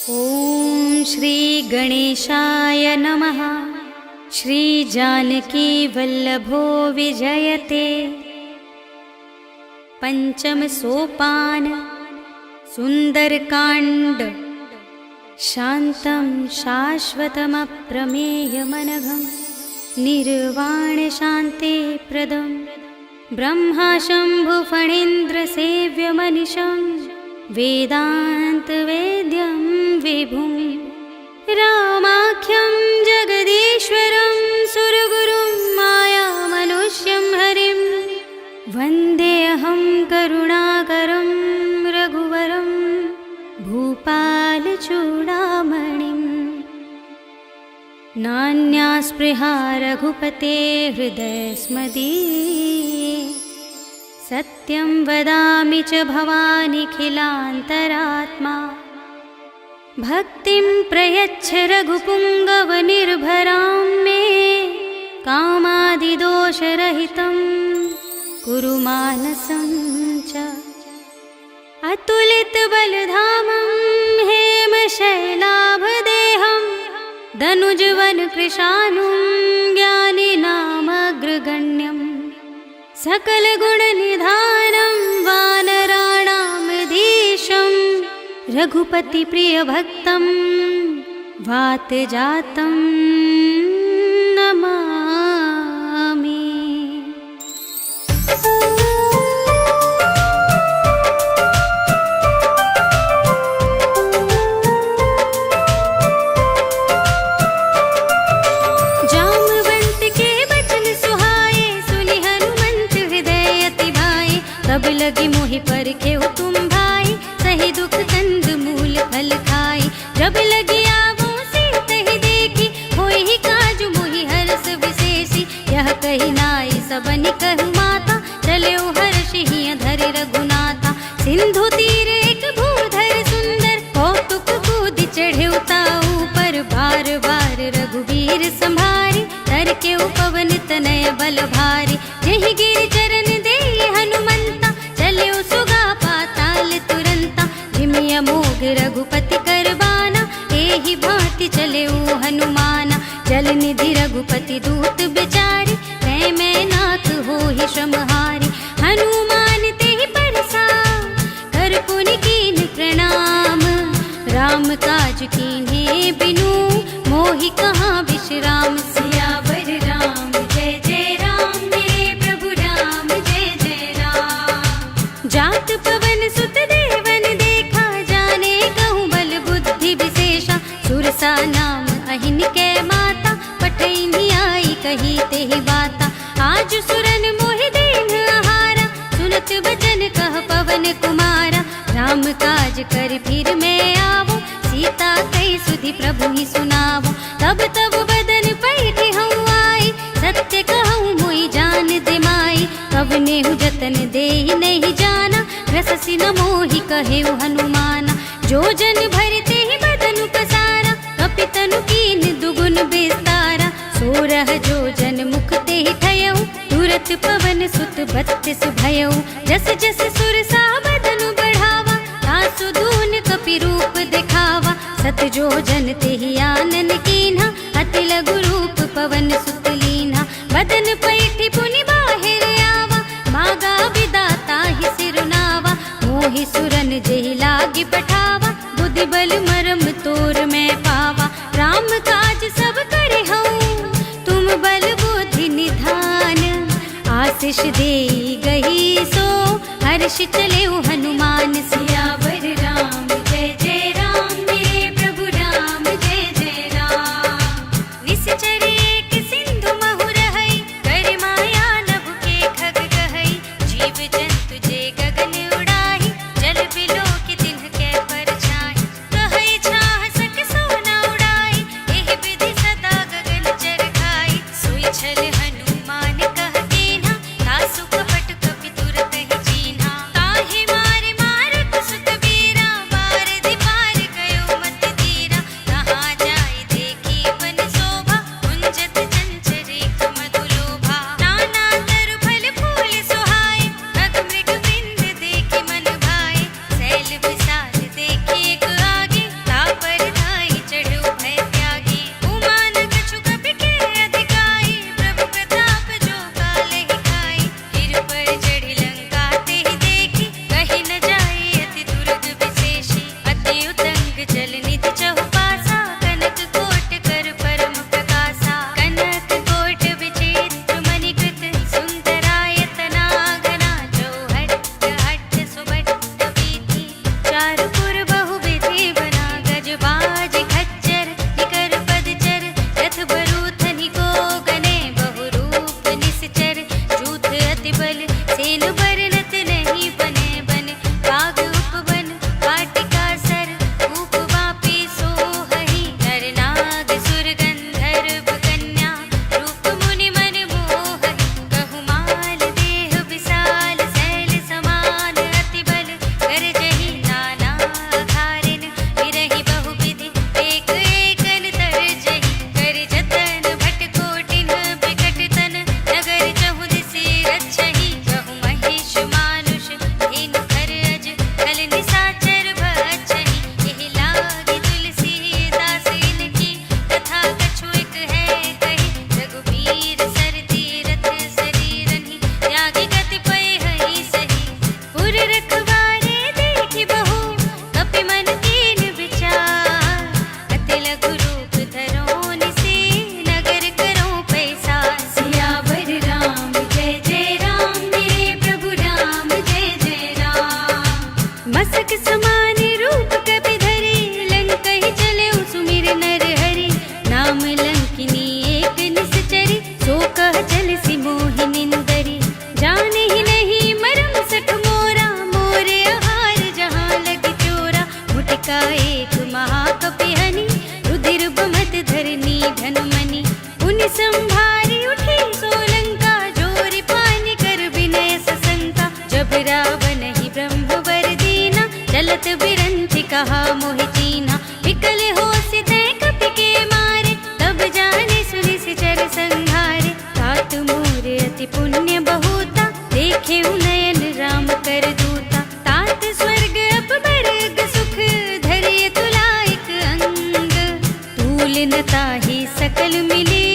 ॐ श्री गणेशाय नमः। श्री जानकी वल्लभो विजयते। पंचम सोपान सुंदरकांड। शांतं शाश्वतमप्रमेयमनघं निर्वाण शांति प्रदं ब्रह्मा शंभु फणीन्द्र सेव्यमनिशं वेदांत वेद्यं विभुं रामाख्यं जगदीश्वरं सुरगुरुं मायामनुष्यं हरिं वन्देऽहं करुणाकरं रघुवरं भूपालचूडामणिं। नान्या स्पृहा रघुपते हृदयस्मदीये सत्यं वदामि च भवानिखिलान्तरात्मा। भक्तिं प्रयच्छ रघुपुङ्गवनिर्भरां मे कामादिदोषरहितं कुरु मानसं च। अतुलितबलधामं हेमशैलाभदेहं दनुजवनकृशानुं ज्ञानिनामग्रगण्यं सकलगुणनिधानं वानराणामधीशं रघुपतिप्रियभक्तं वातजातं नमामि। तब लगी मोहि परखेउ तुम भाई, सही दुख कंद मूल फल खाई। जब लगी आवो सीतहि देखी, होई ही काजु मोहि हरस विशेषी। यह कही नाई सबनि कहु माता, चलेउ हर्षि धरि रघुनाथा। सिंधु तीर एक भूधर सुंदर, कौतुक कूदि चढ़ेउ ताऊ पर। बार बार रघुवीर संभारी, तरकेउ पवन तनय बल भारी। जेहि गिर चरण देहि हनुमंता, चलेउ सुगा पाताल तुरंता। जिमिया मोग रघुपति करबाना, एहि भांति चलेउ हनुमाना। जल निधि रघुपति दूत बिचारी, मैं नाथ होहि श्रमहारी। हनुमान तेहि परसा, कर पुनि कीन प्रणाम। राम काज कीन्हे बिनु, मोहि कहाँ विश्राम। सियावर राम जय जय राम, मेरे प्रभु राम जय जय राम। जात पवन सुत देवन देखा, जाने कहूँ बल बुद्धि विशेषा। सुरसा नाम अहिन के माता, पठैनी आई कही तेहि बाता। आज सुरन मोहि दीन आहारा, सुनत बचन कह पवन कुमारा। राम काज कर फिर मैं आवो, सीता कई सुधि प्रभु ही सुनावो। तब तब बदन पैठी हूँ आई, सत्य कहूँ मोहि जान दे माई। कब नेहु जतन देहि नहीं जाना, रससि न मोहि कहेउ हनुमाना। जो जन भरते ही बदन पसारा, कपितनु कीन दुगुन विस्तारा। सोरह जो जन मुख तेहि ठयउ, तुरत पवन सुत 32 भयउ। जस जस सुरसा बदन बढ़ावा, तासु दून कपि रूप दिखावा। सत जो जन तेहि आनन कीन्हा, अति लघु रूप पवन सुत लीन्हा। बदन पैठी पुनि बाहिर आवा, मागा विदाता ही सिरुनावा। मोहि सुरन जेहि लागी पठावा, बुद्धि बल मरम तोर मैं पावा। राम काज सब करे हूँ, तुम बल बुद्धि निधान। आशीष देई गही सो, हर्ष चलेउ हनुमान। सियावर राम जय जय राम, मेरे प्रभु राम जय जय राम। निश्चर एक सिंधु महु रहई, कर माया नभ के खग गहई। जीव जंतु जे गगन उड़ाही, जल बिलो के तिनके परछाई। कहई छाह सक सोना उड़ाई, एहि विधि सदा गगन चरखाई। सोई छल हनुमान कह कीन्हा, तासु कपट कपि तुरत ही चीन्हा। ताहि मारे मारत एक महाकपिहनि, रुधिर बमत धरनी धनमणि। पुनि संभारी उठी सोलंका, जोरि पानि कर विनय सशंका। जब रावण ही ब्रह्मवर दीना, चलत बिरंचि कहा मोहि चीन्हा। विकल होसि तै कपि के मारे, तब जाने सुनि सिचर संहारे। तात मोर अति पुण्य बहुता, देखे नयन राम कर दूता। तात स्वर्ग अपवर्ग सुख, धरिय तुलाइक अंग। तूल न ताहि सकल मिले,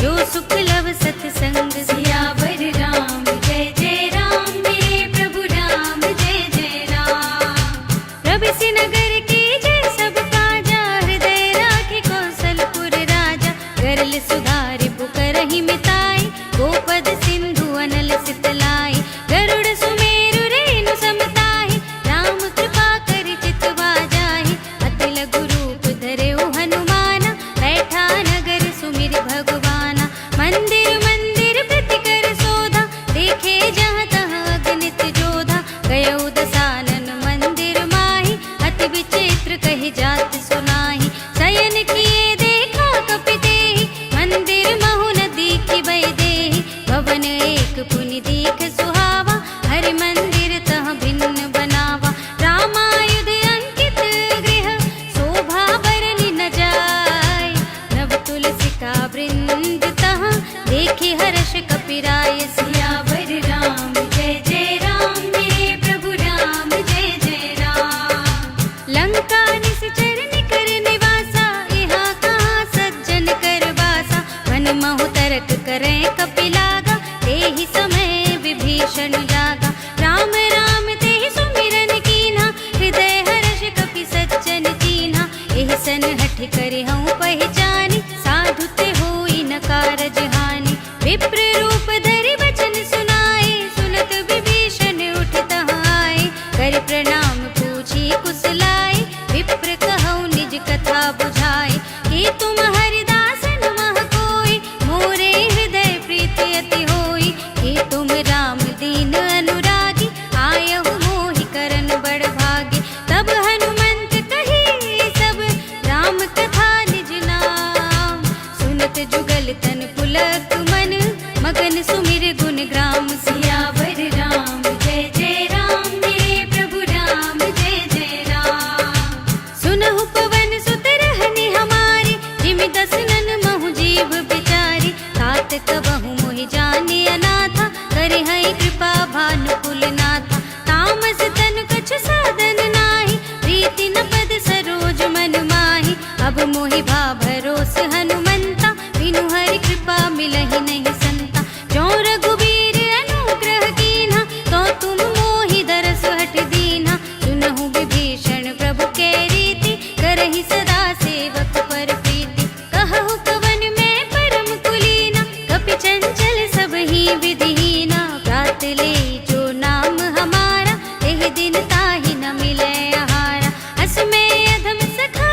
जो सुख लव सतसंग। सियावर राम जय जय राम, मेरे प्रभु राम जय जय राम। प्रभिसि नगर के जय सब काजा, हृदय राखे कौशलपुर राजा। गरल सुधारि पुकारहि मिताई, गोपद सिंधु अनल सितलाई। गरुड़ सुमेरु रेणु समताहि, राम कृपा करि चितवा जाहि। अति लघु रूप धरेउ हनुमाना, बैठा नगर सुमिरि भगवाना। मंदिर मंदिर प्रति कर शोधा, देखे जहाँ तहाँ अगणित जोधा। गयउ दसानन मंदिर माहि, अति विचित्र कहि जात सुनाहि। शयन किए देखा कपि तेहि, मंदिर महु न दीखि भय देहि। भवन एक पुनि दीख सुहावा, हरि मंदिर तह भिन्न बनावा। रामायुध अंकित गृह, शोभा बरनि न जाय। नव तुलसी का वृंद तहाँ, देखि हर्ष कपिराय। सियावर राम जय जय राम, मेरे प्रभु राम जय जय राम। लंका निश्चर निकर निवासा, यहाँ कहाँ सज्जन कर बासा। मन महु तरक करें कपिलागा, तेहि समय विभीषण जागा। राम राम तेहि सुमिरन कीन्हा, हृदय हर्ष कपि सज्जन चीन्हा। एहि सन हठि करिहउँ पहिचानि, साधु ते होई न कारज हानि। विप्र रूप धरि वचन सुनाए, सुनत विभीषण उठ तहाँ आए। करि प्रणाम पूछी कुशलाए, विप्र कहउँ निज कथा बुझाए। कि तुम हरिदास न मह कोई, मोरे हृदय प्रीति अति होई। कि तुम राम दीन अनुरागी, आयहु मोहि करन बड़ भागी। तब हनुमंत कही सब, राम कथा निज नाम। सुनत जुगल तन पुलक मन, मगन सुमिर गुण ग्राम। सियावर राम जय जय राम, मेरे प्रभु राम जय जय राम। सुनहु पवन सुत रहनि हमारे, जिमि दसनन महु जीव बिचारी। तात कबहु मोहि जानि अनाथा, करिहइ कृपा भानुकुल नाथा। तामस तन कछु साधन नाही, प्रीति न पद सरोज मन माहि। अब मोहि भा भरोस हनुमंता, बिनु हरि कृपा मिलहि नहीं संता। जो रघुबीर अनुग्रह कीन्हा, तो तुम मोहि दरस हठ दीन्हा। सुनहु विभीषण प्रभु के रीति, करहि सदा सेवक पर प्रीति। कहु पवन में परम कुलीना, कपि चंचल सब ही विधिहीना। प्रात ले जो नाम हमारा, एहि दिन ताहि न मिलै आहारा। अस में अधम सखा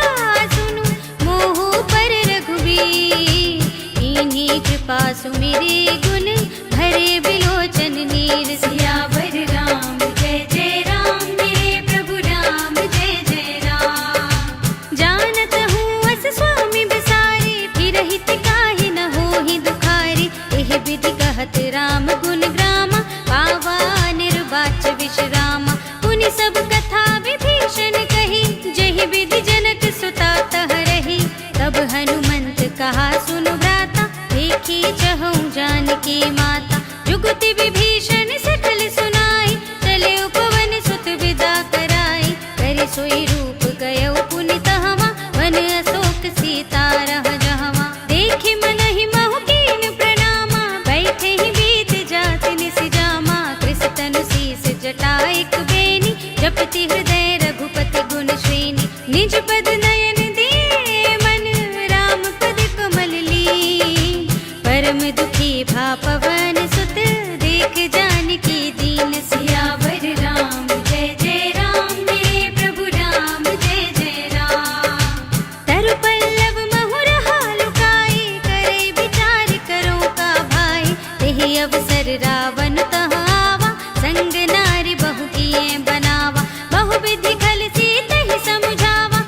सुनु, मोहु पर रघुबीर। इन्हीं कृपा सुमिरि गुण, भरे बिलोचन नीर। सियावर राम जय जय राम, मेरे प्रभु राम जय जय राम। जानत हूँ अस स्वामी बिसारी, फिरहि तिकाहि न होहि दुखारी। एहि विधि कहत राम गुण ग्रामा, पावा निर्वाच विश्रामा। पुनि सब कथा विभीषण कही, जहि विधि जनक सुता तह रही। तब हनुमंत कहा सुनु भ्राता, देखी चहु जानकी माता। जुगति विभीषण सकल सुनाई, चले उपवन सुत विदा कराई। करि सोई रूप गयउ पुनि तहवा, वन अशोक सीता रह जहवा। देखि मनहि महु कीन प्रणामा, बैठे ही बीत जात निस जामा। कृष तनु शीस जटा एक बेनी, जपति हृदय रघुपति गुण श्रेणी। निज पद नयन दिए मन, राम पद कमल लीन। परम दुखी भा पवन सुत, देख जानकी दीन। सियावर राम जय जय राम, मेरे प्रभु राम जय जय राम। तरु पल्लव महु रहा लुकाई, करे विचार करो का भाई। तेहि अवसर रावण तहाँ आवा, संग नारी बहु किए बनावा। बहु विधि खल सी तहि समुझावा,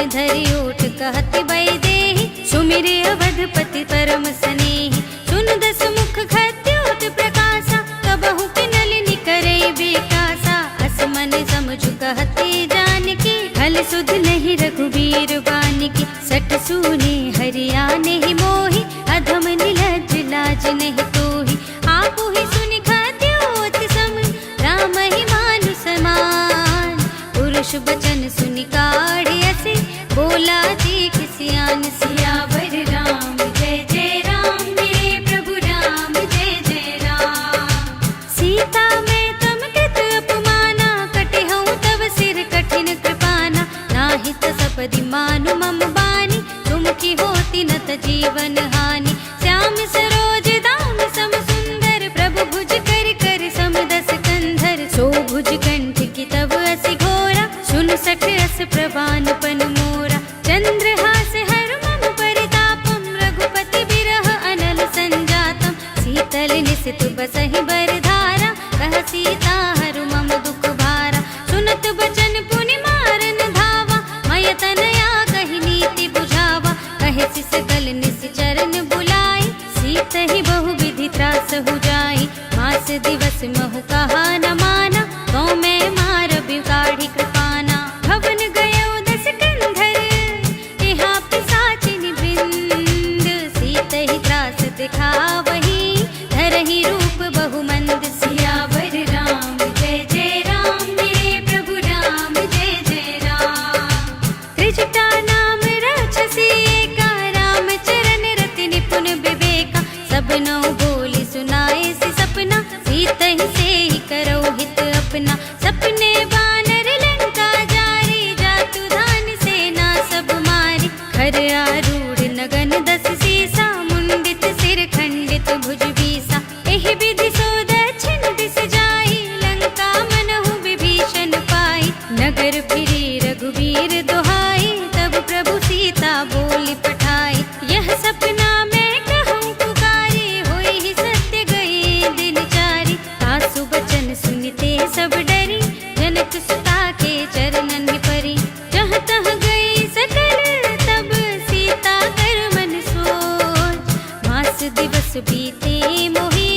धरि ओठ कहत वैदेही, सुमिरे अवधपति परम स्नेही। सुन दस मुख खद्योत प्रकाशा, कबहु किनलिनि करे बेकासा। अस मन समझु कहते जानकी, खल सुध नहीं रघुबीर बानिकी। सठ सूने हरिया नहीं मोही, अधम निलज्ज लाज नहीं तोही। आपु ही सुनि खद्योत सम, राम ही मानु समान। पुरुष बचन सुनि काढ़े असे, बोला देख सियान सियावर राम जय जय राम। मेरे प्रभु राम जय जय राम। सीता मैं तम कृत अपमाना, कटे हूँ तव सिर कठिन कृपाना। नाहि त सपदि मानु मम बानी, तुम की होती न त जीवन हानि। श्याम सरोज दाम सम सुंदर, प्रभु भुज कर कर सम दस कंधर। सो भुज कंठ की तब असि घोरा, सुन सठ अस प्रवान पन मोरा। चंद्रहास हर मम परितापम, रघुपति बिरह अनल संजातम। शीतल निसित बसहि बरधारा, कह सीता हरु मम दुख भारा। सुनत बचन पुनि मारन धावा, मय तनया कहि नीति बुझावा। कहे सिस कल निश्चरण बुलाई, सीत ही बहु विधि त्रास हो जाई। मास दिवस महु कहा न माना, तो मैं मार बिगाड़ी कृपाना। भवन गयो दस कंधर, इहा पिशाचिनि वृंद। सीत ही त्रास दिखावही, धरहि रूप बहु मंद। सियावर राम जय जय राम। मेरे प्रभु राम जय जय राम। त्रिजटा नाम राक्षसी एका, राम चरण रति निपुण विवेका। सब नौ बोली सुनाए सि सपना, सीत ही से ही करो हित अपना। सपने बानर लंका जारी, जातु धान सेना सब मारी। खर आरूढ़ नगन दस सीसा, मुंडित सिर खंडित भुज बीसा। एहि विधि सो दक्षिण दिस जाई, लंका मनहु विभीषण पाई। नगर फिरी रघुवीर दोहाई, तब प्रभु सीता बोली पठाई। यह सपना मैं कहूँ पुकारी, होई ही सत्य गए दिन चारी। सासु बचन सुनते सब डरी, जनक सुता के चरणन परी। जहाँ तहाँ गई सकल तब, सीता कर मन सोच। मास दिवस बीते मोही,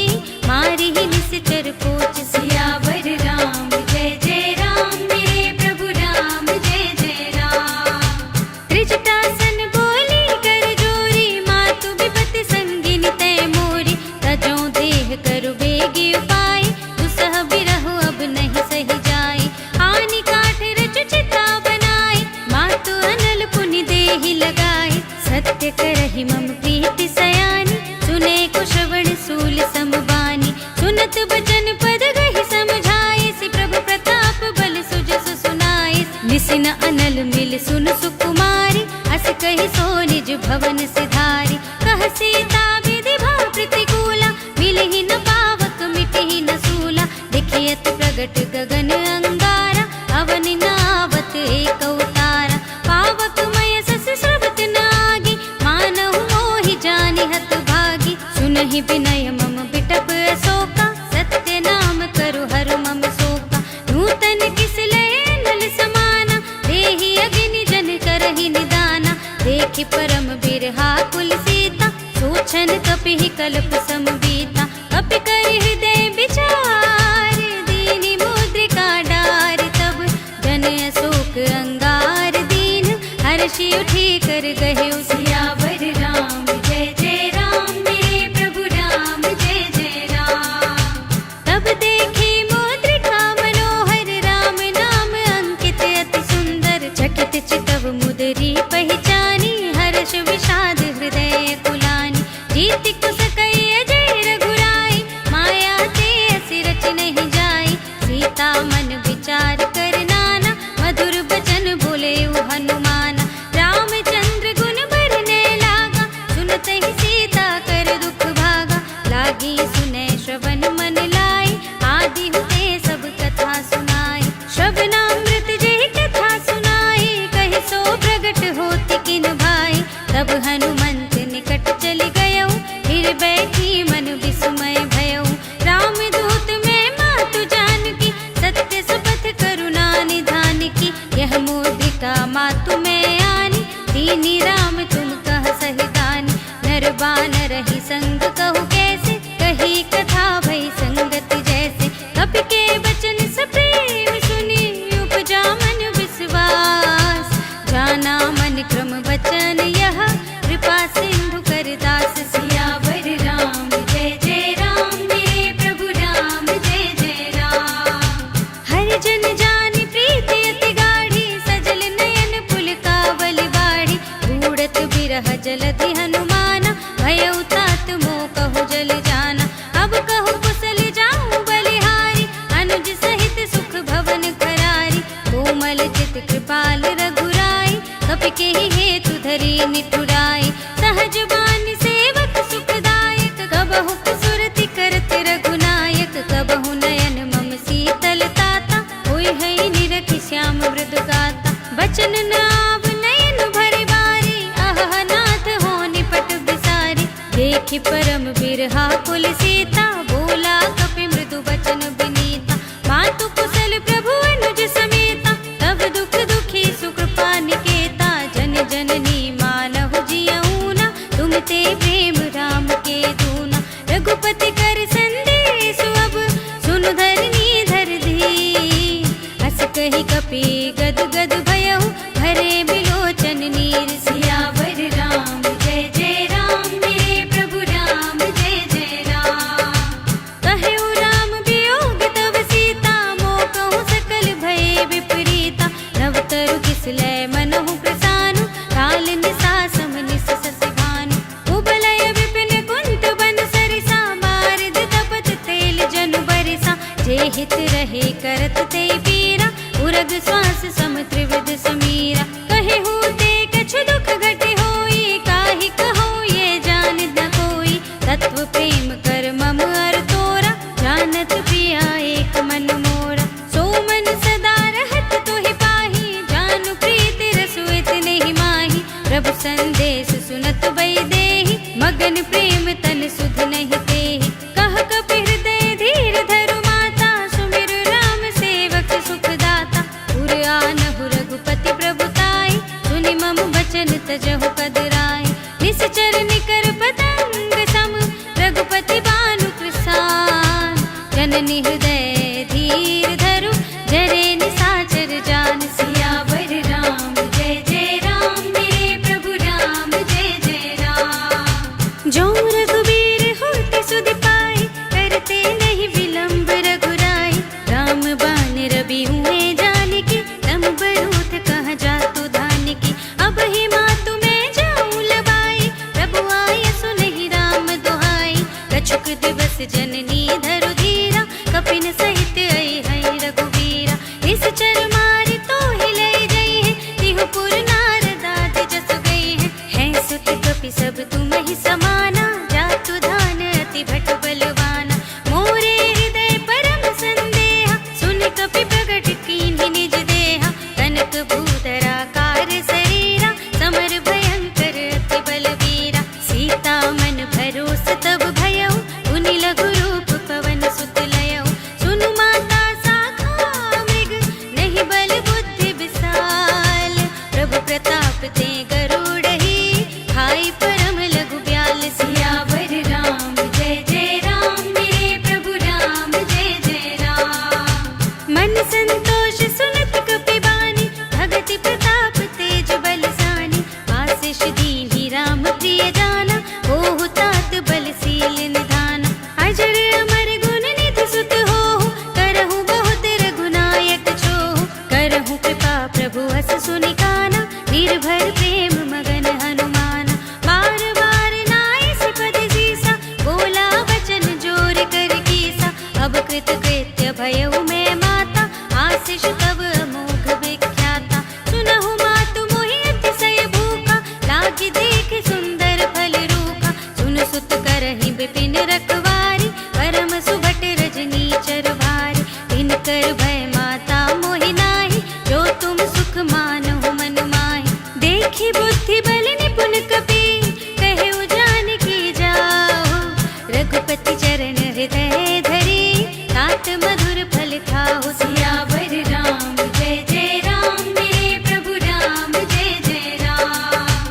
मारी ही निश्चर पोच। सियावर राम जय जय राम। मेरे प्रभु राम जय जय राम। त्रिजटासन बोली कर जोरी, मातु विपति संगिनी तय मोरी। तजो देह करु बेगी उपाय, दुसह बिरहु अब नहीं सही जाई। आनि काठ रचु चिता बनाई, मातु अनल पुनि देहि लगाई। सत्य करहि मम प्रीति सयानी, सुने को श्रवण सूल समबानी। सुनत बचन पद गहि समझाए, सि प्रभु प्रताप बल सुजस सुनाए। निसिन अनल मिल सुन सुकुमारी, अस कहि सो निज भवन सिधारी। कह सीता विधि भाव प्रतिकूला, मिलहि न पावक मिटहि न सूला। देखियत प्रगट गगन अंगारा, अवनि नावत एक अवतारा। पावक मय सस स्रवत नागी, मानहु मोहि जानि हत भागी। सुनहि विनय मम बिटप अशोका, सत्य नाम करु हर मम शोका। नूतन किस लय नल समाना, देहि अग्नि जन करहि निदाना। देखि परम बिरहा कुल सीता, सोचन कपिहि कल्प समबीता। कपि करि हृदय विचार, दीनि मुद्रिका डार। तब जन अशोक अंगार दीन, हर्षि उठी कर गहे सियावर राम जय जय राम। मेरे प्रभु राम जय जय राम। तब देखी मुद्रिका मनोहर, राम नाम अंकित अति सुंदर। चकित चितव मुदरी पहचानी, हर्ष विषाद हृदय कुलानी। जीति कुस कई अजय रघुराई, माया ते असि रच नहीं जाई। सीता मन विचार कर नाना, मधुर बचन बोले हनुमाना। रामचंद्र गुण बरने लागा, सुनते ही सीता कर दुख भागा। लागी सुने श्रवण मन लाई, आदि हुते सब कथा सुनाई। श्रवणामृत जय कथा सुनाई, कहि सो प्रगट होति किन भाई। तब हनुमंत निकट चल गयो, फिर बैठी मन विस्मय भयो। रामदूत में मातु जानकी, सत्य सुपथ करुणा निधान की। यह मुद्रिका मातु में आन, दीनी राम तुम कह सहितानी, नर बानर ही संग कहु कैसे, कही कथा भई संगत जैसे। कपि के बचन सप्रेम सुनी, उपजा मन विश्वास, जाना मन क्रम बचन यह, कृपा सिंधु कर दास। सियावर राम जय जय राम, मेरे प्रभु राम जय जय राम। हर जन जानि प्रीति अति गाढ़ी, सजल नयन पुलकावल बाढ़ी। बूढ़त बिरह जलधि हनुमाना, भयउ तात मोह कहु जल जाना। अब कहु कुशल जाऊं बलिहारी, अनुज सहित सुख भवन करारी। कोमल चित कृपाल रघुराई, कपि केहि हेतु धरि निठुराई। सहज बानी सेवक सुखदायक, कबहु सुरति करत रघुनायक। कबहु नयन मम शीतल ताता, होय है निरखि श्याम मृदु गाता। बचन न आव नयन भरि बारी, आह नाथ हो निपट बिसारी। देखि परम बिरहा कुल सीता, बोला कपि मृदु बचन बिनीता। मातु कुशल प्रभु अनुज समेता, तब दुख दुखी सुकृपा निकेता। जन जननी मानहु जियऊना, तुम ते प्रेम राम के दूना। रघुपति कर संदेश अब, सुनु धरनी धर धी। हस कहि कपि गद गद भयहु, भरे बिलोचन नीर। सियावर राम जय जय राम, मेरे प्रभु राम जय जय राम। कहु राम वियोग तव सीता, मोह कहु सकल भय विपरीता। नव तरु किसलय मनहु प्रसानु, काल निसा सम निस सस भानु। उबलय विपिन कुंत बन सरिसा, बारिद तपत तेल जनु बरिसा। जे हित रहे करत ते पीरा, उरग श्वास सम त्रिविध समीरा। कहे होते कछु दुख घटे होई, काहि कहो ये जान न कोई। तत्व प्रेम कर मम अर तोरा, जानत प्रिया एक मन मोरा। सो मन सदा रहत तोहि पाही, जानु प्रीति रसु इतने ही माही। प्रभु संदेश सुनत वैदेही, मगन प्रेम तन सुध नहीं तेहि। कह कपि हृदय धीर धरु माता, सुमिर राम सेवक सुख दाता। पुर आनहु रघुपति प्रभुताई, सुनि मम बचन तजहु कदराई। निश्चर निकर पतंग सम, रघुपति बानु कृसान। जननी हृदय धीर धरु, जरे निसाचर जान। सियावर राम जय जय राम, मेरे प्रभु राम जय जय राम। जो रघुबीर होते सुधि पाई, करते नहीं विलंब रघुराई। राम बान रवि हुए जानकी, तम बरूथ कहाँ जातु धानकी। अब ही मातु मैं जाऊं लबाई, प्रभु आय सुनहि राम दुहाई। कछुक दिवस जननी धरु धीरा, कपिन सहित आई है रघुवीरा। इस चर मारि तो ही ले गई है, तिहु पुर नारद आदि जस गई है। हैं सुत कपि सब तुम ही समाना, जातु धान अति भट बलवाना। मोरे हृदय परम संदेहा, सुन कपि प्रगट कीन्हि निज देहा। कनक भूधरा कार शरीरा, समर भयंकर अति बलवीरा। सीता मन भरोस तब भयउ, पुनि लघु रूप पवन सुत लयउ। सुनु माता साखा मृग, नहीं बल बुद्धि विशाल। प्रभु प्रताप ते गरुड़हि, खाई परम लघु ब्याल। सियावर राम जय जय राम, मेरे प्रभु राम जय जय राम। मन संतोष सुनत कपि बानी, भगति प्रताप तेज बलसानी। आशीष दीन्हि राम प्रिय जाना, होहु तात बलशील निधाना। अजर अमर गुण निधि सुत होहु, करहु बहुत रघुनायक छोहु। करहु कृपा प्रभु हस सुनि काना, निर्भर प्रेम मगन हनुमाना। बार बार नाइ सिपद सीसा, बोला बचन जोर कर कीसा। अब कृत कृत्य भयउ मैं माता, आशीष तब अमोघ विख्याता। सुनहु मातु मोहि अतिशय भूखा, लागी देख सुंदर फल रूखा। सुन सुत करहि विपिन रखवारी, परम सुभट रजनी चर भारी। इनकर भय माता मोहि नाही, जो तुम सुख मानहु मन माहि। देखि बुद्धि बल निपुण कपि, कहे जानकी जाओ। रघुपति चरण हृदय धरी, तात मधुर फल खाहु। सियावर राम जय जय राम, मेरे प्रभु राम जय जय राम।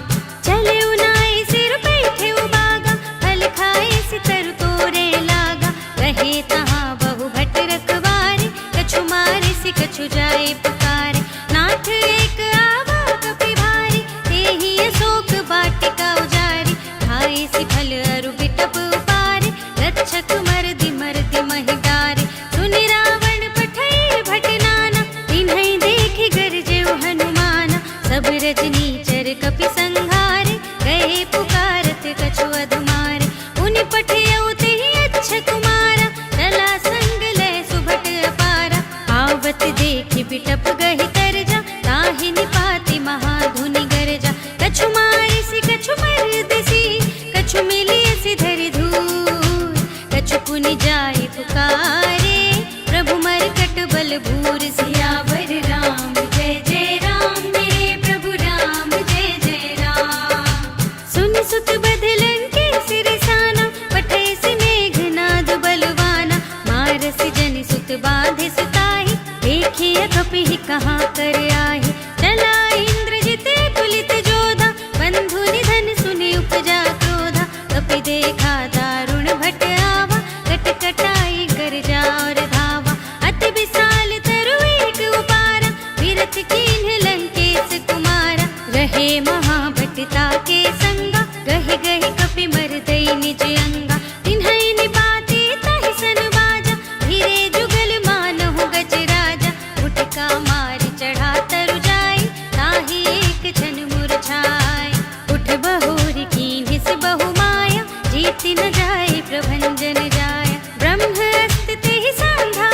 मिटता के संगा, गहि गहि कपि मर दई निज अंगा। तिन्हई निपाते तहि सन बाजा, धीरे जुगल मानहु गज राजा। उठका मार चढ़ा तरु जाय, ताहि एक क्षण मुरझाय। उठ बहुरी कीन्हिस बहु माया, जीत न जाय प्रभंजन जाय। ब्रह्म अस्त तेहि सांधा,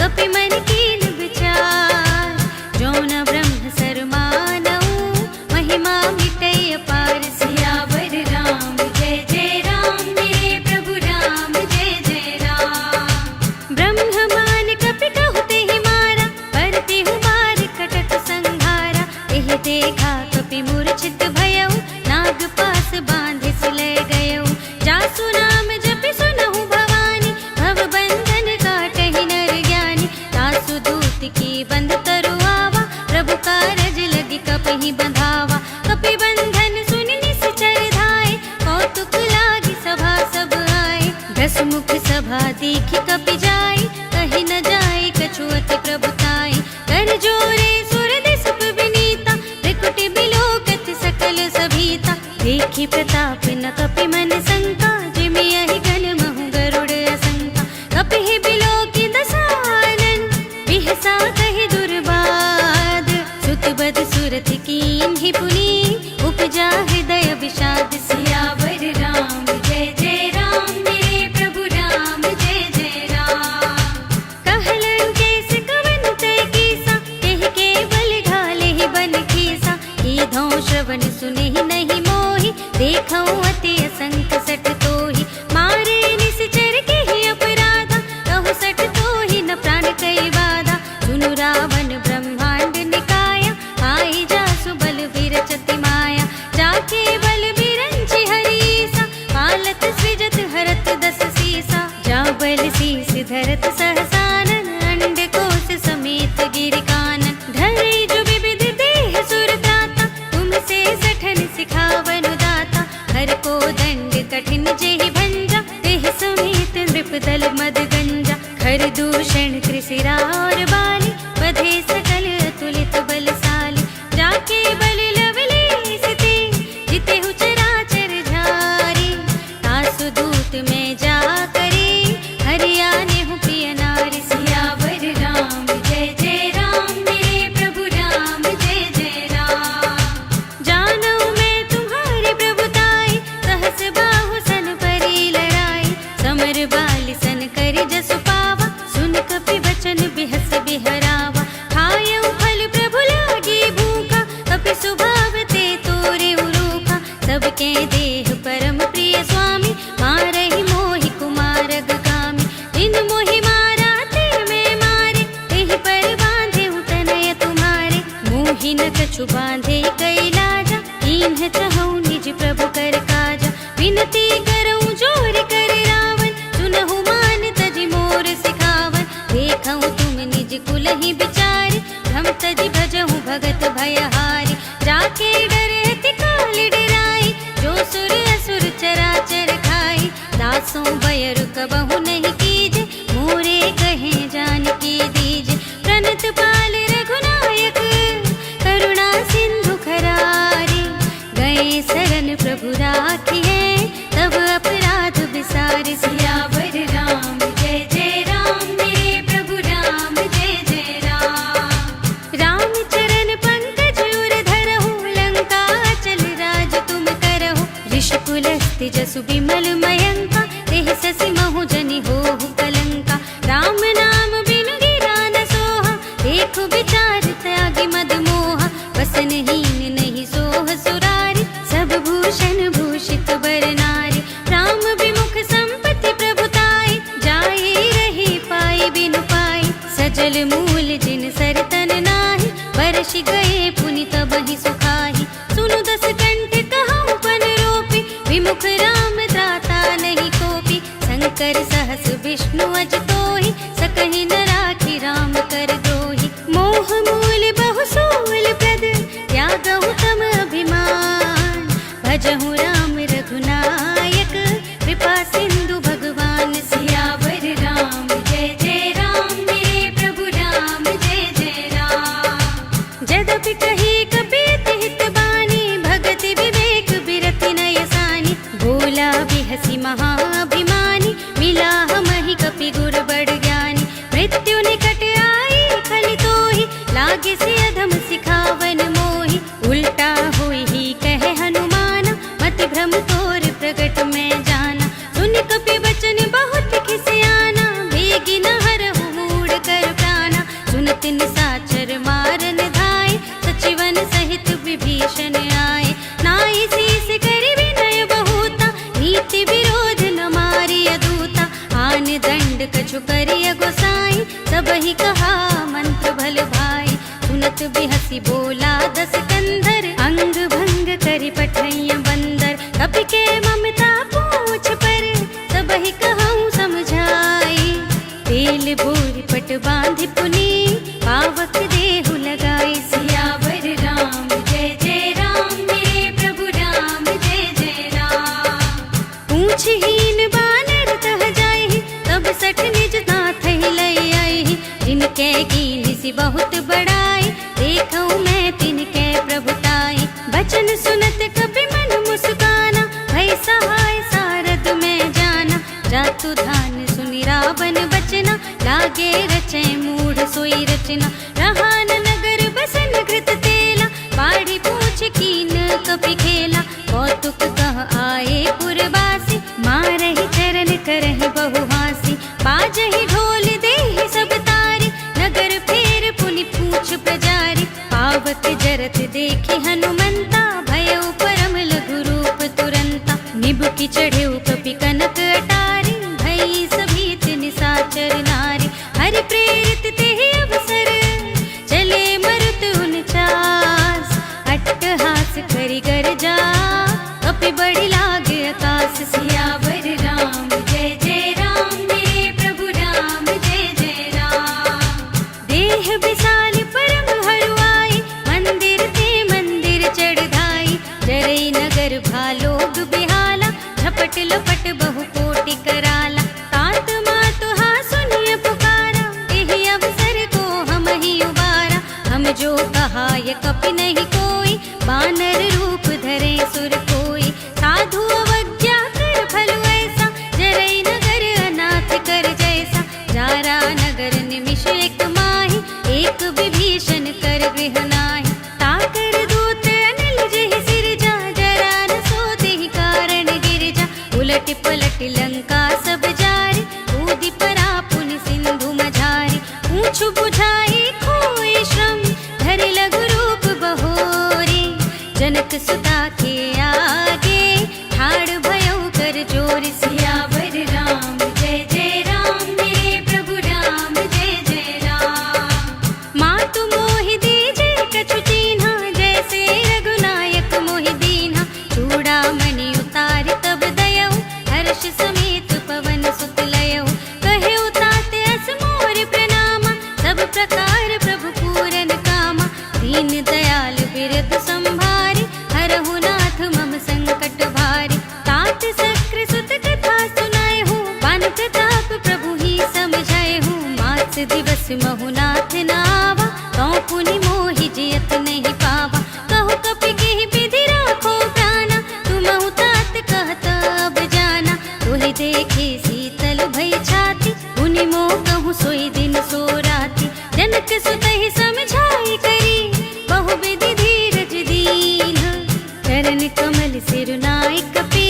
कपि मन कीन विचार। जो न ब्रह्म सर मानऊ, महिमा मिटै अपार। सियावर राम जय जय राम, मेरे प्रभु राम जय जय राम। ब्रह्म मान कपि कहु तेहि मारा, पर तेहु मार कटक संहारा। एहि देखा कपि मूर्छित भयउ, नाग पास बांधिस ले गयउ। जासु नाम जपि सुनहु भवानी, भव बंधन काटहि नर ज्ञानी। तासु दूत की बंध तरु आवा, प्रभु कारज लगी कपहि बंधावा। कपि बंधन सुनि निश्चर धाय, कौतुक लागी सभा सब आए। दस मुख सभा देखि कपि जाय, कहि न जाय कछु अति प्रभुताई। कर जोरे सुर दिसप विनीता, त्रिकुटि बिलोकत सकल सभीता। देखि प्रताप न कपि मन शंका, जिमि यहि गण महु गरुड़ असंका। कपिहि बिलोकि दसानन, बिहसा कहि दुर्बाद। सुत बद सुरथ कीन्हि पुनि, उपजा हृदय विषाद। सियावर राम जय जय राम, मेरे प्रभु राम जय जय राम। कहलन केस कवन तय कीसा, केहि केवल घालेहि बन खीसा। कीधौ श्रवण सुनेहि नहीं मोहि, देखौ अति असंख सठ तोहि। मारे निश्चर केहि अपराधा, कहु सठ तोहि न प्राण कई बाधा। सुनु रावण ब्रह्मांड निकाया, आई जासु बल विरचति माया। जाके बल बिरंचि हरीसा, पालत सृजत हरत दस सीसा। जा बल शीस धरत सहसानन, अंड कोश समेत गिरि कानन। धरे जो विविध देह सुर त्राता, तुम से सठन सिखावनु दाता। हर को दंड कठिन जेहि भंजा, तेहि समेत नृप दल मद गंजा। खर दूषण कृषिरा और बाली, बधे सकल अतुलित बलशाली। जाके बल लवलेस ते, जितेहु चराचर झारी। तासु दूत में जा करे, हरियानेहु प्रिय नारी। सियावर राम जय जय राम, मेरे प्रभु राम जय जय राम। जानऊ मैं तुम्हारी प्रभुताई, सहस बाहु सन परी लड़ाई। समर बाली सन करि जसु पावा, सुन कपि बचन बिहस बिहरावा। खायऊ फल प्रभु लागी भूखा, कपि स्वभाव ते तोरे उरूखा। सबके देह परम प्रिय स्वामी, मारहि मोहि कुमारग कामी। जिन मोहि मारा ते मैं मारे, तेहि पर बांधे तनय तुम्हारे। मोहि न कछु बांधे कई लाजा, कीन्ह चहु निज प्रभु कर काजा। विनती करऊँ जोर कर रावण, सुनहु मान तजि मोर सिखावन। देखऊँ तुम निज कुलहि बिचारी, भ्रम तजि भजहु भगत भयहारी। जाके डरे अति काल डराई, जो सुर असुर चराचर खाई। दासों बयरु कबहु नहीं कीजे, मोरे कहे जानकी दीजे। प्रणत पाल रघुनायक, करुणा सिंधु खरारी। गए शरण प्रभु राखिए, तब अपराध विसारि। सियावर राम जय जय राम, मेरे प्रभु राम जय जय राम। राम चरण पंकज उर धरहु, लंका चल राज तुम करहु। ऋषिकुलस्ति जसु बिमल मयंका, तेहि ससि महु जनि होहु कलंका। राम नाम बिनु गिरा न सोहा, देखु विचार त्यागी मद मोहा। वसनहीन नहीं सोह सुरारी, सब भूषण भूषित बर नारी। राम विमुख संपत्ति प्रभुताई, जाई रही पाई बिनु पाई। सजल मूल जिन सरतन नाही, बरषि गए पुनि तबहि सुखाहि। सुनु दस कंठ कहऊँ पन रोपी, विमुख राम त्राता नहीं कोपी। शंकर सहस विष्णु अज तोहि, सकहि न राखि राम कर द्रोहि। मोह मूल बहु सूल प्रद, त्यागहु तम अभिमान। भजहु राम रघुनायक, कृपा सिंधु भगवान। सियावर राम जय जय राम, मेरे प्रभु राम जय जय राम। जदपि कही कपि हित बानी, भगति पूछो करिय गोसाई, सबहि कहा मंत्र भल भाई। सुनत बिहसी बोला दस कंधर, अंग भंग करि पठैया बंदर। कपि के ममता पूछ पर, सबहि कहूँ समझाई। तेल भूरि पट बांधि पुनि, पावक देहु लगाई। सियावर राम जय जय राम, मेरे प्रभु राम जय जय राम। पूछहीन बानर तह जाहि, तब सठ निज नाथ ही लई आई। जिनके कीन्हि सि बहुत बड़ाई, देखऊँ मैं तिनके प्रभुताई। बचन सुनत कपि मन मुस्काना, भई सहाय सारद में जाना। जातु धान सुनि रावण बचना, लागे रचै मूढ़ सोई रचना। रहा न नगर बसन घृत तेला, बाढ़ी पूछ कीन कपि खेला। कौतुक कह आए पुरवासी, मारहि चरण करहि बहु हासी। बाजहि ढोल देहि सब तारी, नगर फेर पुनि पूछ प्रजारी। पावक जरत देखि हनुमंता, भयउ परम लघु रूप तुरंता। निबुकि चढ़ेउ कपि कनक अटारी, भई सभीत निसाचर नारी। हरि प्रेरित तेहि अवसर, चले मरुत उनचास। अट्टहास करि गर्जा, कपि बढ़ि लागे आकाश। सियावर राम जय जय राम, मेरे प्रभु राम जय जय राम। देह विशाल परम हरुआई, मंदिर ते मंदिर चढ़ धाई। जरई नगर भालोग बिहाला, झपट लपट बहु कोटि कराला। तात मातु हा सुनिय पुकारा, एहि अवसर को हम ही उबारा। हम जो कहा ये कपि नहीं कोई, बानर रूप धरे सुर कोई। साधु अवज्ञा कर फल ऐसा, जरई नगर अनाथ कर जैसा। जारा नगर निमिष एक माही, एक विभीषण कर गृह नाही। ताकर दूत अनिल जेहि सिरजा, जरा न सो तेहि कारण गिरजा। उलट पलट लंका सब जारी, कूदि परा पुनि सिंधु मझारी। पूछु बुझाई खोई श्रम, धरि लघु रूप बहोरी। जनक सुता के आगे, ठाड़ भयउ कर जोर। सियावर राम जय जय राम, मेरे प्रभु राम जय जय राम। मातु मोहि दीजे कछु चीन्हा, जैसे रघुनायक मोहि दीन्हा। चूड़ामणि उतारि तब दयऊ, हर्ष समेत पवन सुत लयऊ। कहेउ तात अस मोर प्रणामा, सब प्रकार प्रभु पूरन कामा। दीन दयाल बिरद संभारी, हरहु नाथ मम संकट भारी। तात सक्र सुत कथा सुनाएहु, बान प्रताप प्रभु ही समझाएहु। मास दिवस महु नाथ नावा, तौ पुनि मोहि जियत नहीं पावा। कहु कपि केहि विधि राखो प्राणा, तुमहु तात कहत अब जाना। तोहि देखे शीतल भई छाती, पुनि मोह कहूँ सोई दिन सो राती। जनक सुतहि समझाई करी, बहु विधि धीरज दीन्हा। चरण कमल सिरुनाई कपि,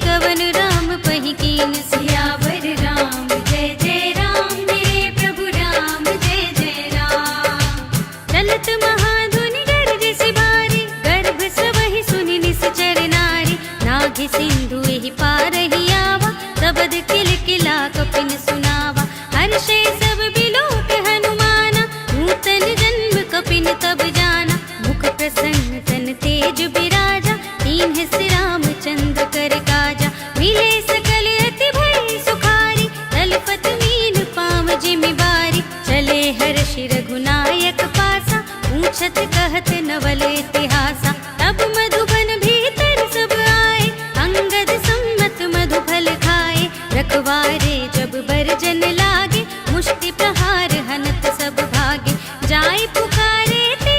गवन राम पहि कीन। सियावर राम जय जय राम, मेरे प्रभु राम जय जय राम। चलत महाधुनि गरजसि भारी, गर्भ सबहि सुनि निश्चर नारी। नाघि सिंधु एहि पारहि आवा, सबद किलकिला कपिन सुनावा। हर्षे सब बिलोक हनुमाना, नूतन जन्म कपिन तब जाना। मुख प्रसन्न तन तेज बिराजा, कीन्हे सि रामचंद्र कर काजा। मिले सकल अति भय सुखारी, तलपत मीन पाँव जिमि बारी। चले हर्षि रघुनायक पासा, पूछत कहत नवल इतिहासा। तब मधुबन भीतर सब आए, अंगद सम्मत मधु फल खाए। रखवारे जब बरजन लागे, मुष्टि प्रहार हनत सब भागे। जाय पुकारे ते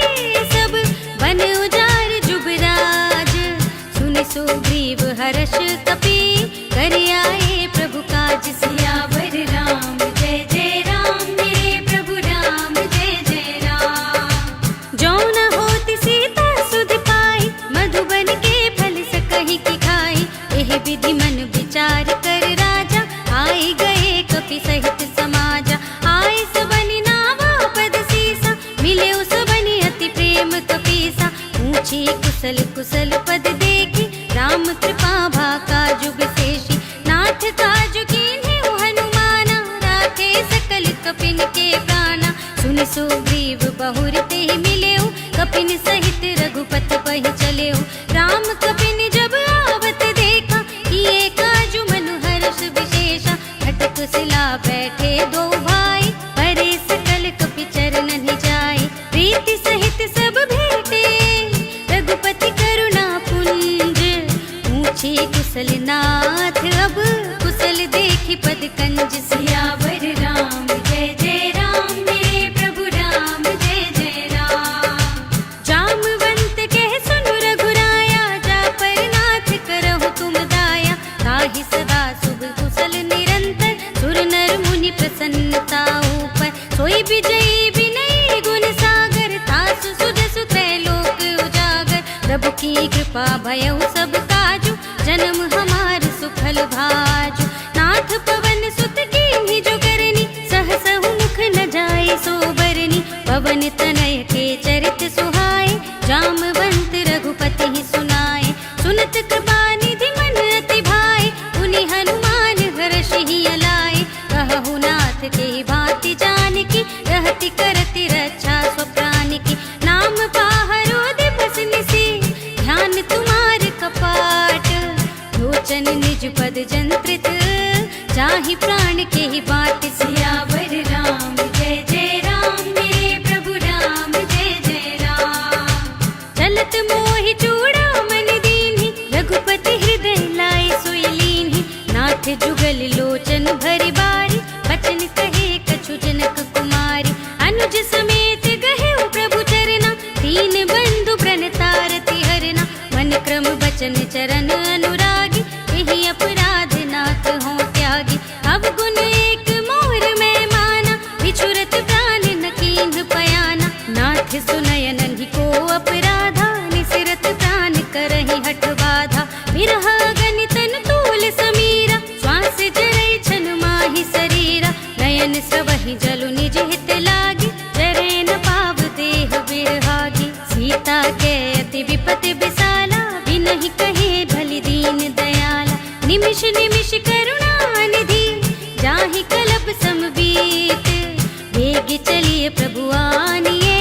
सब, बन उजार जुबराज। सुनि सुग्रीव हर्ष कपि, कर आए प्रभु काज। सियावर राम जय जय राम, मेरे प्रभु राम जय जय राम। जो न होति सीता सुधि पाई, मधुबन के फल सकहि की खाई। एहि विधि मन विचार कर राजा, आए गए कपि सहित समाजा। आए सबनि नावा पद सीसा, मिले सबनि अति प्रेम कपीसा। पूछी कुशल कुशल पद देखी, राम कृपा भा काजु विशेषी। नाथ काजु कीन्हे हनुमाना, राखे मुनि सुग्रीव बहुर ते ही मिलेऊ, कपिन सहित रघुपति पहि चलेऊ। राम कपिन जब आवत देखा, किए काजु मनु हर्ष विशेषा। खटक सिला बैठे दो भाई, परे सकल कपि चरणन जाय। प्रीति सहित सब भेटे, रघुपति करुणा पुंज। पूछे कुशल नाथ, अब कुशल देखि पद कंज। सियावर राम जय जय राम, मेरे प्रभु राम जय जय राम। जामवंत कह सुनु रघुराया, जा पर नाथ करहु तुम दाया। ताहि सदा शुभ कुशल निरंतर, सुर नर मुनि प्रसन्नता ऊपर। सोई विजयी विनयी गुण सागर, तासु सुजसु त्रैलोक उजागर। प्रभु की कृपा भयउ सब काजु, जन्म हमार सुफल भाजु। नाथ पवन सुत कीन्ही जो करनी, सहसहु मुख न जाय सो बरनी। पवन तनय के चरित सुहाए, जामवंत रघुपति ही सुनाए। सुनत कृपा निधि मन अति भाए, पुनि हनुमान हर्षि अलाए। कहु नाथ के भांति जानकी, रहति करति रक्षा स्वप्रान की। नाम पाहरो दिवस निसी, ध्यान तुम्हार कपाट। लोचन निज पद जंत्रित, जाहि प्राण के ही बाट। सियावर राम जय जय राम, मेरे प्रभु राम जय जय राम। चलत मोहि चूड़ामणि दीन्हि, रघुपति हृदय लाए सोई लीन्हि। नाथ जुगल लोचन भरि बारी, बचन कहे कछु जनक कुमारी। अनुज समेत गहेउ प्रभु चरना, दीन बंधु प्रणतारति हरना। मन क्रम बचन चरण अनुरागी, यही अपराध नाथ हो त्यागी। अब गुण एक मोर में माना, बिछुरत प्राण न कीन्ह पयाना। नाथ सुनय नन्हि को अपराधा, निसिरत प्राण करहि हठ बाधा। बिरह अगनि तन तूल समीरा, श्वास जरै छन माहि शरीरा। नयन स्रवहि जलु निज हित लागी, जरै न पाव देह बिरहागी। सीता के अति विपति विसाला, बिनहि कहे भलि दीन दयाला। निमिष निमिष करुणा निधि, जाहि कलप समबीत। वेग चलिए प्रभु आनिए,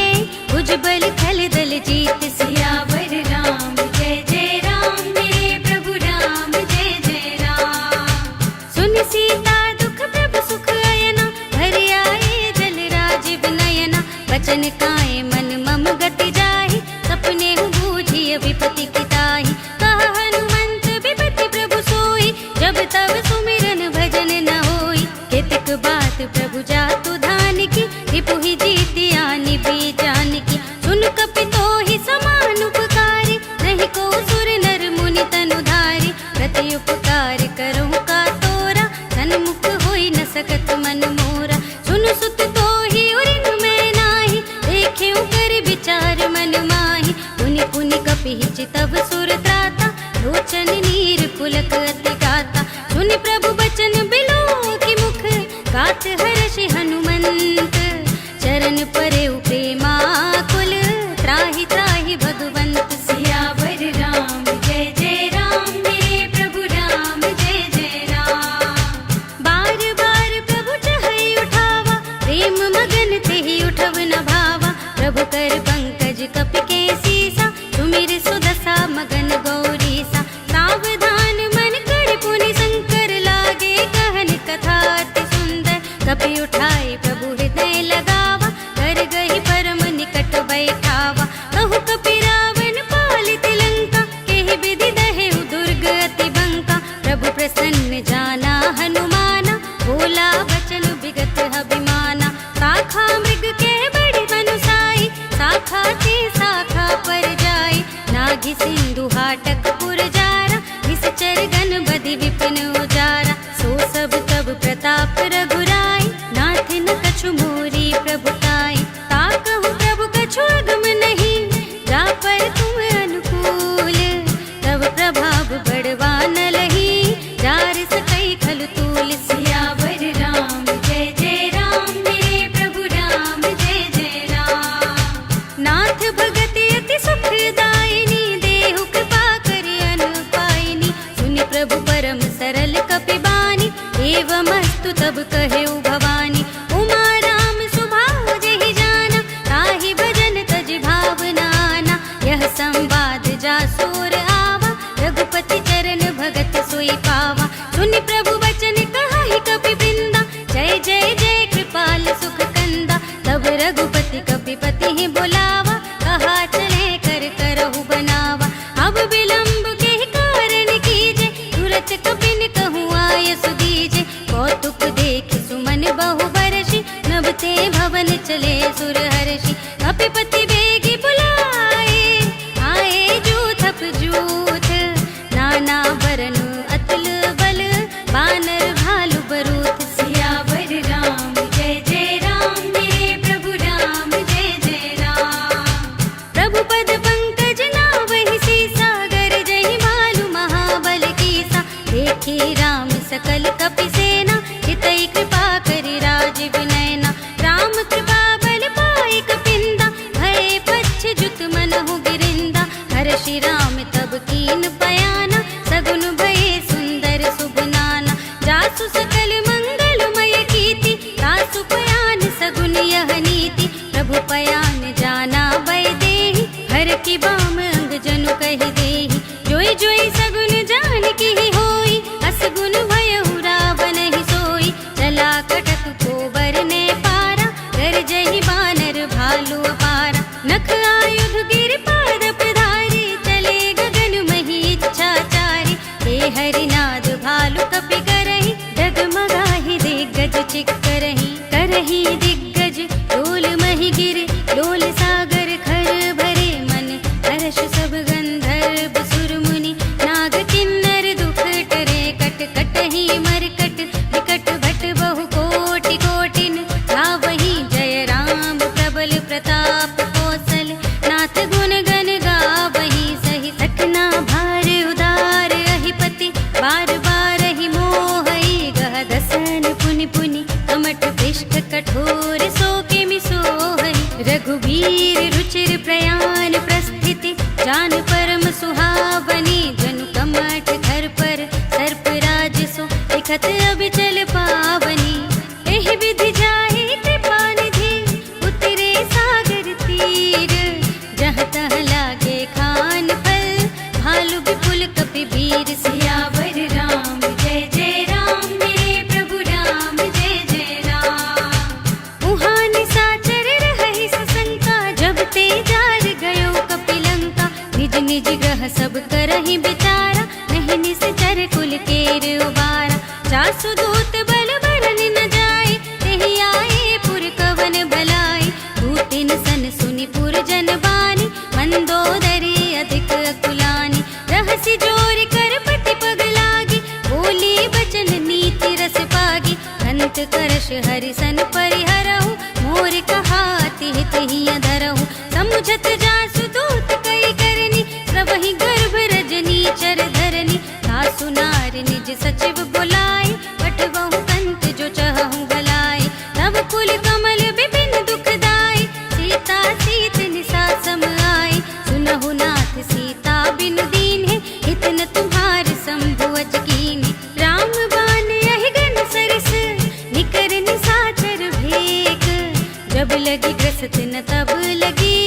भुजबल खल दल जीत। सियावर राम जय जय राम, मेरे प्रभु राम जय जय राम। सुन सीता दुख प्रभु सुख अयना, भरि आए जल राजीव नयना। बचन काए मन मम गति जाहि, सपने बूझिय विपति की ताहि। कहा हनुमंत विपति प्रभु सोई, जब तब सुमिरन भजन न होई। केतक बात प्रभु जातु धान की, रिपुहि जीति आनि भी जान की। सुन कपि तोहि समान उपकारी, नहीं को सुर नर मुनि तनु धारी। प्रति उपकार करहु का तोरा, सन्मुख होई न सकत मन मोरा। सुन सुत तोहि उरिन मैं नाही, देखेउ कर विचार मन माहि। पुनि पुनि कपिहि चितव सुर त्राता, लोचन नीर पुलक अति गाता। सुनि प्रभु बचन बिलोकि मुख, गात हर्षि हनुमंत। चरण परेउ प्रेमाकुल, त्राहि त्राहि भगवंत। सियावर राम जय जय राम, मेरे प्रभु राम जय जय राम। बार बार प्रभु चहई उठावा, प्रेम मगन तेहि उठव न भावा। प्रभु कर पंकज कपि के सीसा, सुमिर सुदशा मगन गौरीसा। सावधान मन कर पुनि शंकर, लागे कहन कथा अति सुंदर। कपि उठाए प्रभु हृदय लगावा, कर गहि परम निकट बैठावा। कहु कपि रावण पालित लंका, केहि विधि दहेउ दुर्ग अति बंका। प्रभु प्रसन्न जाना हनुमाना, बोला बचन विगत अभिमाना। शाखा मृग के बड़ि बनुसाई, शाखा ते शाखा पर जाई। नागि सिंधु हाटक पुर जारा, निश्चर गण बधि विपिन उजारा। सो सब तब प्रताप रघुराई, नाथ न कछु मोरी प्रभुताई। ताकहु प्रभु कछु अगम नहीं, जा पर तुम अनुकूल। तब प्रभाव बड़वा न लही, जार सकई खल तूल। सियावर राम जय जय राम, मेरे प्रभु राम जय जय राम। नाथ भगति अति सुखदायिनी, देहु कृपा करि अन पाइनी। सुनि प्रभु परम सरल कपि तुम्हें बुलावा, कहा चले कर करहु बनावा। अब विलंब के कारण कीजे, तुरत कपिन कहूँ आयस दीजे। कौतुक देख सुमन बहु बरसी, नभते भवन चले सुर हर्षि। कपिपति बेगी बुलाए, आए जूथप जूथ, नाना बरन अतुल बल, बानर भालु बरूथ। सियावर राम जय जय राम, मेरे प्रभु राम जय जय राम। प्रभु पद पंकज नावहि सीसा, गर जय भालु महाबल कीसा। देखे राम सकल कपि सेना, हितै कृपा करि राज विनयना। राम कृपा बल पाई कपिंदा, भय पच्छ जुत मनहु गिरिंदा। हर्षि राम तब कीन पयाना, सगुन भये सुंदर शुभ नाना। जासु सकल मंगलमय कीर्ति, तासु पयान सगुन यह नीति। प्रभु पयान जाना बै देहि, हर की बाम अंग जनु कहि देहि। जोई जोई सगुन जान की होई, असगुन भयहु रावण ही सोई। चला कटक को बरने पारा, कर जहि बानर भालु अपारा। नख आयुध गिर पाद पधारी, चले गगन मही इच्छाचारी। हे हरिनाद भालु कपि करहि, डगमगाहि दिग्गज चिक्करहि। करहि दिग्गज लोल महि गिर, लोल सागर खर भरे मन। हर्ष सब गंधर्व सुर मुनि, नाग किन्नर दुख टरे। कट कटहि मरकट, विकट भट बहु कोटि कोटिन। गावहि जय राम प्रबल प्रताप कौशल, नाथ गुण गण गावहि सहि। सकना भार उदार अहिपति, बार बार ही मोहई। गह दसन पुनि पुनि, कमठ पृष्ठ कठोर सोके मिसोहई। रघुवीर रुचिर प्रयाण प्रस्थिति, जान परम सुहावनी। जनु कमठ घर पर सर्प राज सो, लिखत अबिचल पावनी। एहि विधि जाहि कृपा निधि, उतरे सागर तीर। जहाँ तहाँ लागे खान फल, भालु विपुल कपि वीर। सियावर राम जय जय राम, मेरे प्रभु राम जय जय राम। उहाँ निशाचर रहहि सशंका, जब ते जार गयो कपि लंका। निज निज ग्रह सब करहि बिचारा, नहीं निश्चर कुल केर उबारा। जासु दूत बल बरन न जाए, तेहि आए पुर कवन भलाई। दूतिन सन सुनि पुर जन बानी, मंदोदरी अधिक अकुलानी। रहसि जोर कर पति पग लागी, बोली बचन नीति रस पागी। हंत करश हरिसन परिहरहु, मोर कहाति हित ही अधरहु। समुझत जासु दूत कई करनी, प्रभहि गर्भ रजनी चर धरनी। सासु नार निज सचिव बुलाए, पठबहु कंत जो चहु भलाई। तब कुल कमल विपिन दुखदाई, सीता सीत निसा सम आई। सुनहु नाथ सीता बिनु दीन्हे, हित न तुम्हार शंभु अच कीन्हे। राम बान यहि गन सरस, निकर निशाचर भेक। जब लगी ग्रसत न तब लगी,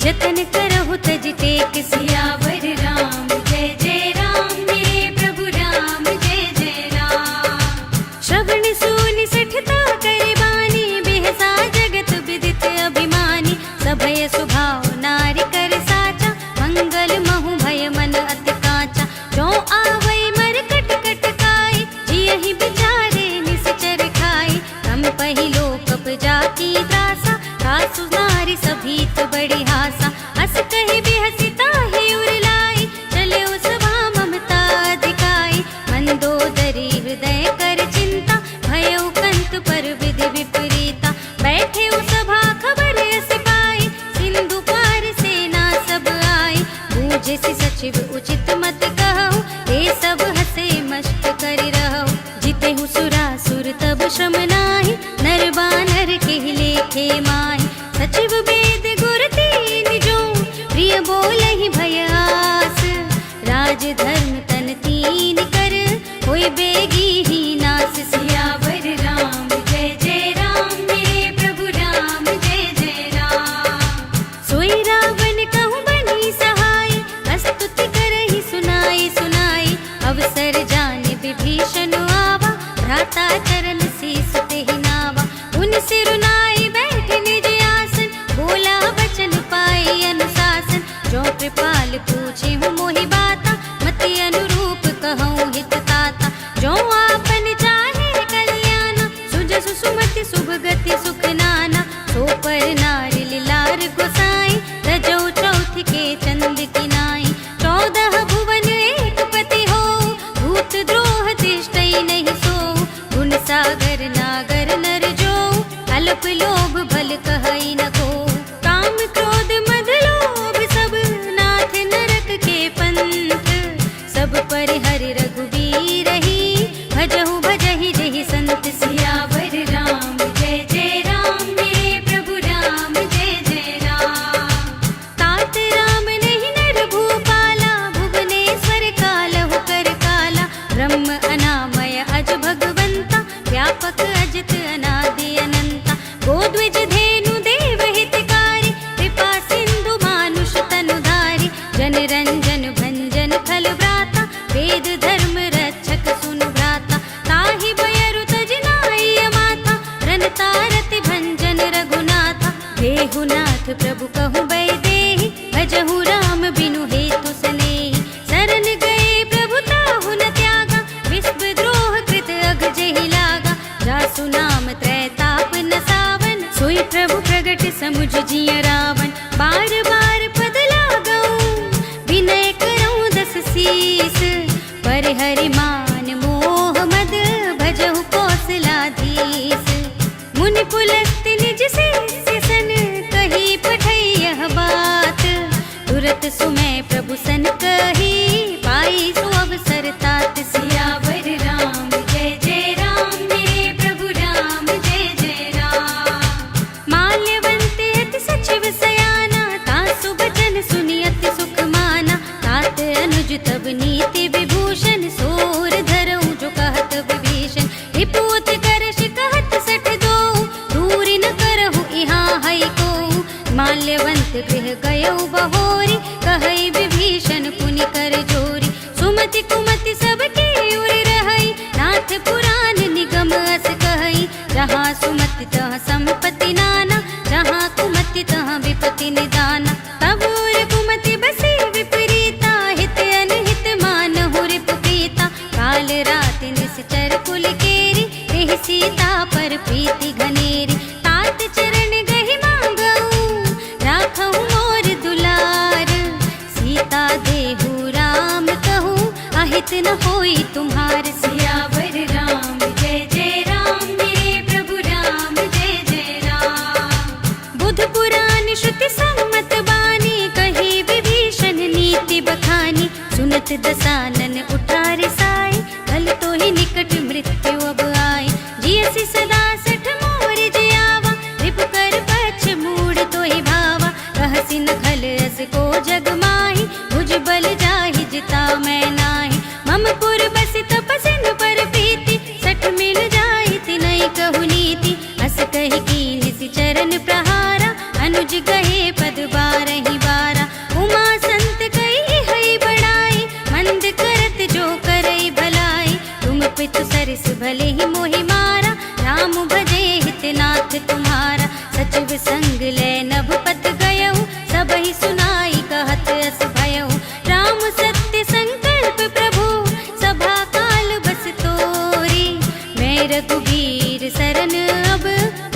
जतन करहु तज टेक। सियावर राम जय जय राम, मेरे प्रभु राम जय जय राम। श्रवण सुनि सठता करे बानी, बिहसा जगत विदित अभिमानी। सभय सुभाव नारी कर साचा, मंगल महु भय मन अति काचा। जो आवै मर कट कट काई, जियहि बिचारे निश्चर खाई। हम पहिलो कप जाकी त्रासा, सासु नारी सभीत बड़ी हासा। हस कहि बिहसी ताहि उर लाई, चले सभा ममता दिखाई। मंदोदरी हृदय कर चिंता, भयउ कंत पर विधि विपरीता। बैठे सभा खबर यस पाई, सिंधु पार सेना सब आई। बूझे सि सचिव उचित मत कहु, हे सब हसे मस्त करि रहु। जितेहु सुरासुर तब श्रम नाहि, नर बानर केहि लेखे माहि। सचिव वेद गुर तीन जो, प्रिय बोलहि भय आस। राज धर्म तन तीन कर, होय बेगी ही नास। सियावर राम जय जय राम, मेरे प्रभु राम जय जय राम। सोई रावण कहूँ बनी सहाय, स्तुति करहि सुनाई सुनाई। अवसर जाने विभीषण आवा, भ्राता चरण शीस तेहि नावा। उन सिर नाई बैठ निज आसन, बोला वचन वेद धर्म रक्षक सुन भ्राता, ताहि बयरु तजनाई माथा, रनता रति भंजन रघुनाथा। देहुनाथ प्रभु कहूँ बैदेहि, भजहु राम बिनु हेतु सनेहि। शरण गए प्रभु ताहु न त्यागा, विश्वद्रोह कृत अग जेहि लागा। जासु नाम त्रैताप न सावन, सोई प्रभु प्रगट समुझ जिय रावण। बार बार पद लागऊं, विनय करऊं दस शीस। पर हरि मान मोह मद, भजहु कौशलाधीश। मुनि पुलस्त निज शिष्य सन, कही पठई यह बात। तुरत सुमय प्रभु सन कही, पाई सो अवसर तात। सियावर राम जय जय राम, मेरे प्रभु राम जय जय राम। माल्यवंत अति सचिव सयाना, तासु बचन सुनि अति सुख माना। तात अनुज तब नीति विभूषण, सोर धरऊं जो कहत विभीषण। रिपुत करश कहत सठ दो, दूर न करहु इहाँ हई को। माल्यवंत गृह गयऊ बहोरी, कहई विभीषण पुनि कर जोरी। सुमति कुमति सबके उर रहई, नाथ पुराण निगम अस कहई। जहाँ सुमति तहाँ संपत्ति नाना, जहाँ कुमति तहाँ विपत्ति निदाना। तब उर कुमति बसी विपरीता, हित अनहित मानहु रिपु प्रीता। काल राति निश्चर कुल केरी, तेहि सीता पर प्रीति घनेरी। तात चरण गहि मांगऊं, राखऊं मोर दुलार। सीता देहु राम कहूँ, अहित न होई तुम्हार। सियावर राम जय जय राम, मेरे प्रभु राम जय जय राम। बुध पुराण श्रुति सम्मत बानी, कही विभीषण नीति बखानी। सुनत दसानन उठारे साई, कल तो ही निकट मृत्यु अब आई। जियसि सदा सठ मोर जियावा, रिपु कर पछ मूढ़ तो ही भावा। कहसि न खल अस को जग माही, भुज बल जाहि जिता मैं नाही। मम पुर बसि तपसिन पर प्रीति, सठ मिल जाहि तिनहि कहु नीति। अस कहि कीन्हि चरण प्रहारा, अनुज गहे पद बारहि बारा। उमा संत कही हई बड़ाई, मंद करत जो करई भलाई। तुम पितु सरिस भले ही मोहि मारा, राम भजे हितनाथ तुम्हारा। सचिव संग ले नभ पत गयऊ, सबहि सुनाई कहत अस भयऊ। राम सत्य संकल्प प्रभु, सभा काल बस तोरी। मैं रघुबीर सरन अब,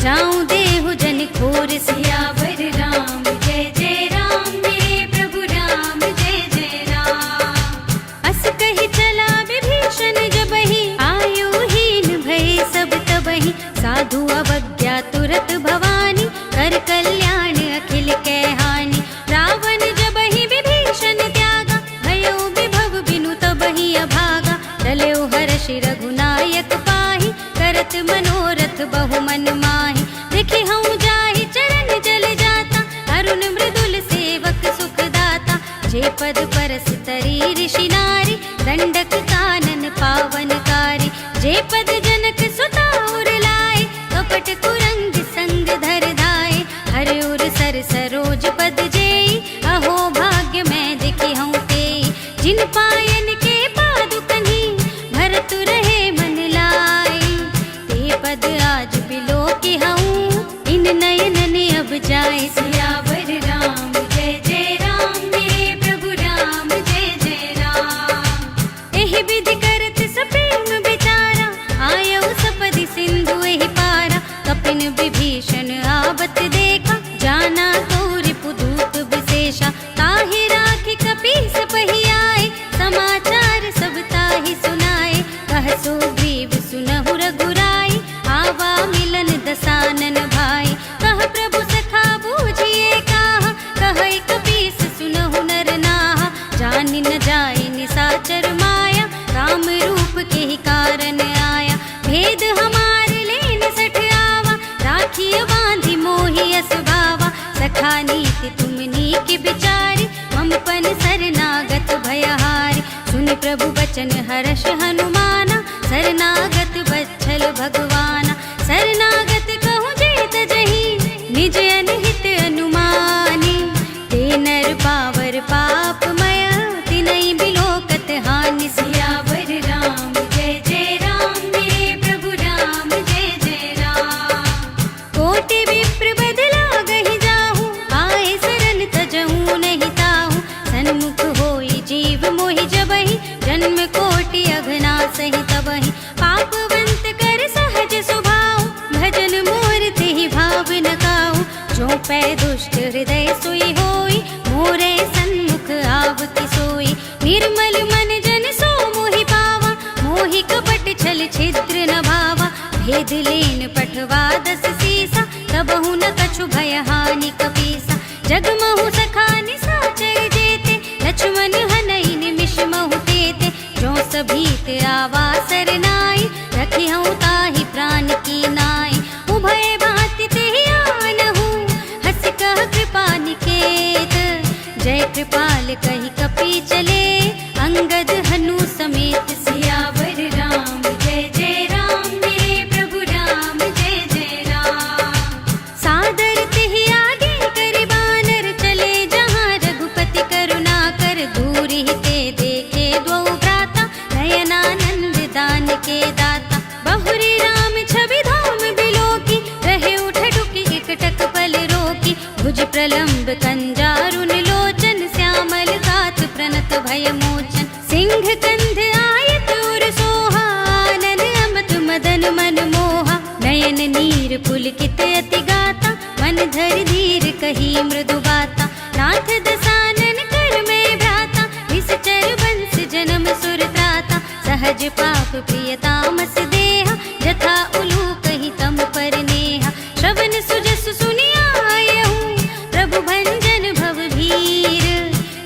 जाऊं देहु जन खोर। सियावर राम जय जय राम, मेरे प्रभु राम जय जय राम। अस कही चला विभीषण जबहि, आयुहीन भय सब तबहि। साधु अवज्ञा तुरत भवानी, कर कल्याण अखिल कै हानि। रावण जबहि विभीषण त्यागा, भयउ विभव बिनु तबहि अभागा। टलऊ हर्षि रघुनायक पाहि, करत मनोरथ बहु मन माहि। देखि हऊँ जाहि चरण जल जाता, अरुण मृदुल सेवक सुख दाता। जे पद परस तरी ऋषि नारी, दंडक कानन पावनकारी। जे पद जनक सुता उर लाए, कपट कुरंग संग धर धाए। हर उर सर सरोज पद जेई, अहो भाग्य मैं देखी हूँ तेई। जिन पायन के पादुकन्हि, भरत रहे मन लाई। ते पद आज बिलो की हूँ, इन नयन ने अब जाए। सियावर राम जय जय राम, मेरे प्रभु राम जय जय राम। एहि विधि करत सप्रेम विचारा, आयऊ सपदि सिंधु एहि पारा। कपिन विभीषण आवत देखा, जाना तो रिपुदूत विशेषा। ताहि राखि कपीस पहि आए, समाचार सब ताहि सुनाए। कह सुग्रीव सुनहु रघुराई, आवा मिलन दसानन भाई। कह प्रभु सखा बूझिए काहा, कहै कपीस सुनहु नर नाहा। जानि न जाय निसाचर माया, राम रूप के ही कारण आया। भेद हमार लेन सठ आवा, राखिय बांधि मोहि अस भावा। सखा नीति तुम नीक बिचारी, मम पन शरणागत भयहारी। सुनि प्रभु बचन हर्ष हनुमाना, शरणागत बच्छल भगवाना। शरणागत कहूँ जेत जहीं, निज अनहित अनुमानी। ते नर पावर पाप मय, तिनहि बिलोकत हानि। सिया कोटि अघना सही तबहि पापवंत कर सहज स्वभाव भजन मोर तेहि भाव न काऊ जो पै दुष्ट हृदय सोई होई मोरे सन्मुख आवति सोई निर्मल मन जन सो मोहि पावा मोहि कपट छल छिद्र न भावा भेद लेन पठवा दस सीसा तबहु न कछु भय हानि कपीसा जगमहु सखा निसाचर जेते लक्ष्मण हनई निमिष महु तेते जो सभीत आवा सरनाई रखी हूँ ताहि प्राण की नाई उभय भांति तेहि आनहु हस कह कृपा निकेत जय कृपाल कहि कपि चले अंगद हनु समेत सियावर राम जय जय राम मेरे प्रभु राम जय जय राम सादर तेहि आगे कर बानर चले जहाँ रघुपति करुणा कर दूर ही ते देखे द्वौ भ्राता नयनानंद दान के दाता बहुरी राम छवि धाम बिलोकी रहे उठ डुकी एकटक पल रोकी भुज प्रलंब कंजारुन लोचन श्यामल गात प्रणत भय मोचन सिंह कंध आयत उर सोहा नन अमत मदन मन मोहा नयन नीर पुलकित अति गाता मन धर धीर कही मृदु बाता नाथ दसानन कर में भ्राता निश्चर बंस जन्म सुर त्राता सहज पाप प्रियतामस देहा जथा उलूक ही तम पर नेहा श्रवण सुजस सुनियायहु प्रभु भंजन भव भीर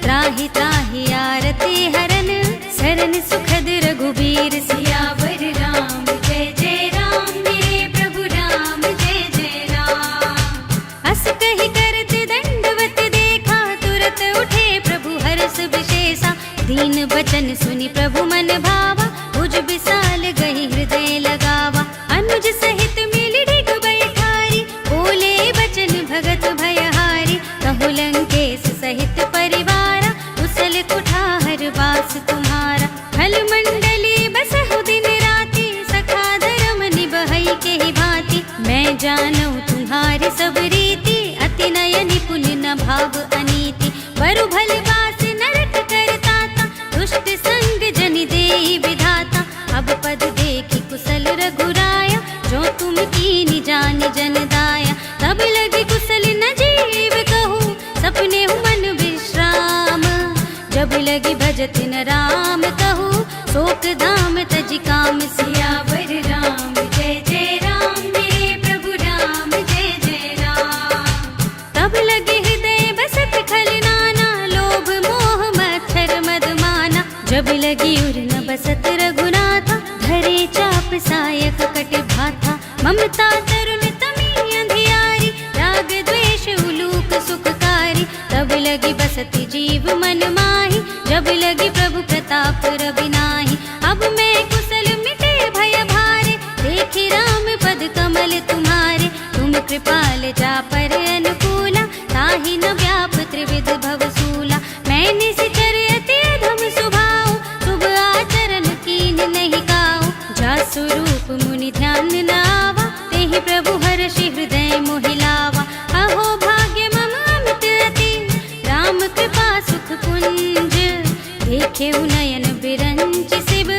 त्राहि त्राहि आरती हरन शरण सुखद रघुबीर सियावर राम जय जय राम मेरे प्रभु राम जय जय राम अस कहि करत दंडवत देखा तुरत उठे प्रभु हरस विशेषा दीन बचन सुनि प्रभु मन भावा भुज विशाल गहि हृदय लगावा अनुज सहित मिल डिग बैठारी बोले बचन भगत भयहारी कहु लंकेश सहित परिवारा कुशल कुठार वास तुम्हारा फल मंडली बसहु दिन राति सखा धर्म निबहई के ही भांति मैं जानू तुम्हारी सब रीति अति नय निपुण न भाव अनीति बरु भल बास नरक करताता दुष्ट संग जन देई विधाता अब पद देखी कुशल रघुराया जो तुम कीनि जानि जन दाया तब लगी कुशल न जीव कहूँ सपने हूँ मन विश्राम जब लगी भजत न राम कहूँ शोक धाम तज काम सियावर राम जय जय राम मेरे प्रभु राम जय जय राम तब लगे हृदय बसत खल नाना लोभ मोह मच्छर मद माना जब लगी उर न बसत रघुनाथा धरे चाप सायक कट भाथा ममता तरुण तमी अंधियारी राग द्वेष उलूक सुखकारी तब लगी बसती जीव मन माही जब लगी प्रभु प्रताप रविनाही अब मैं कुशल मिटे भय भारे देखी राम पद कमल तुम्हारे तुम कृपाल जा पर अनुकूला ताहि न व्याप त्रिविध भवसूला मैंने सिचर अति अधम सुभाव शुभ आचरण कीन नहीं गाओ जा स्वरूप मुनि ध्यान न आवा तेहि प्रभु हर्षि हृदय मोहिलावा अहो भाग्य मम अमित अति राम कृपा सुख कुंज देखे नयन बिरंच शिव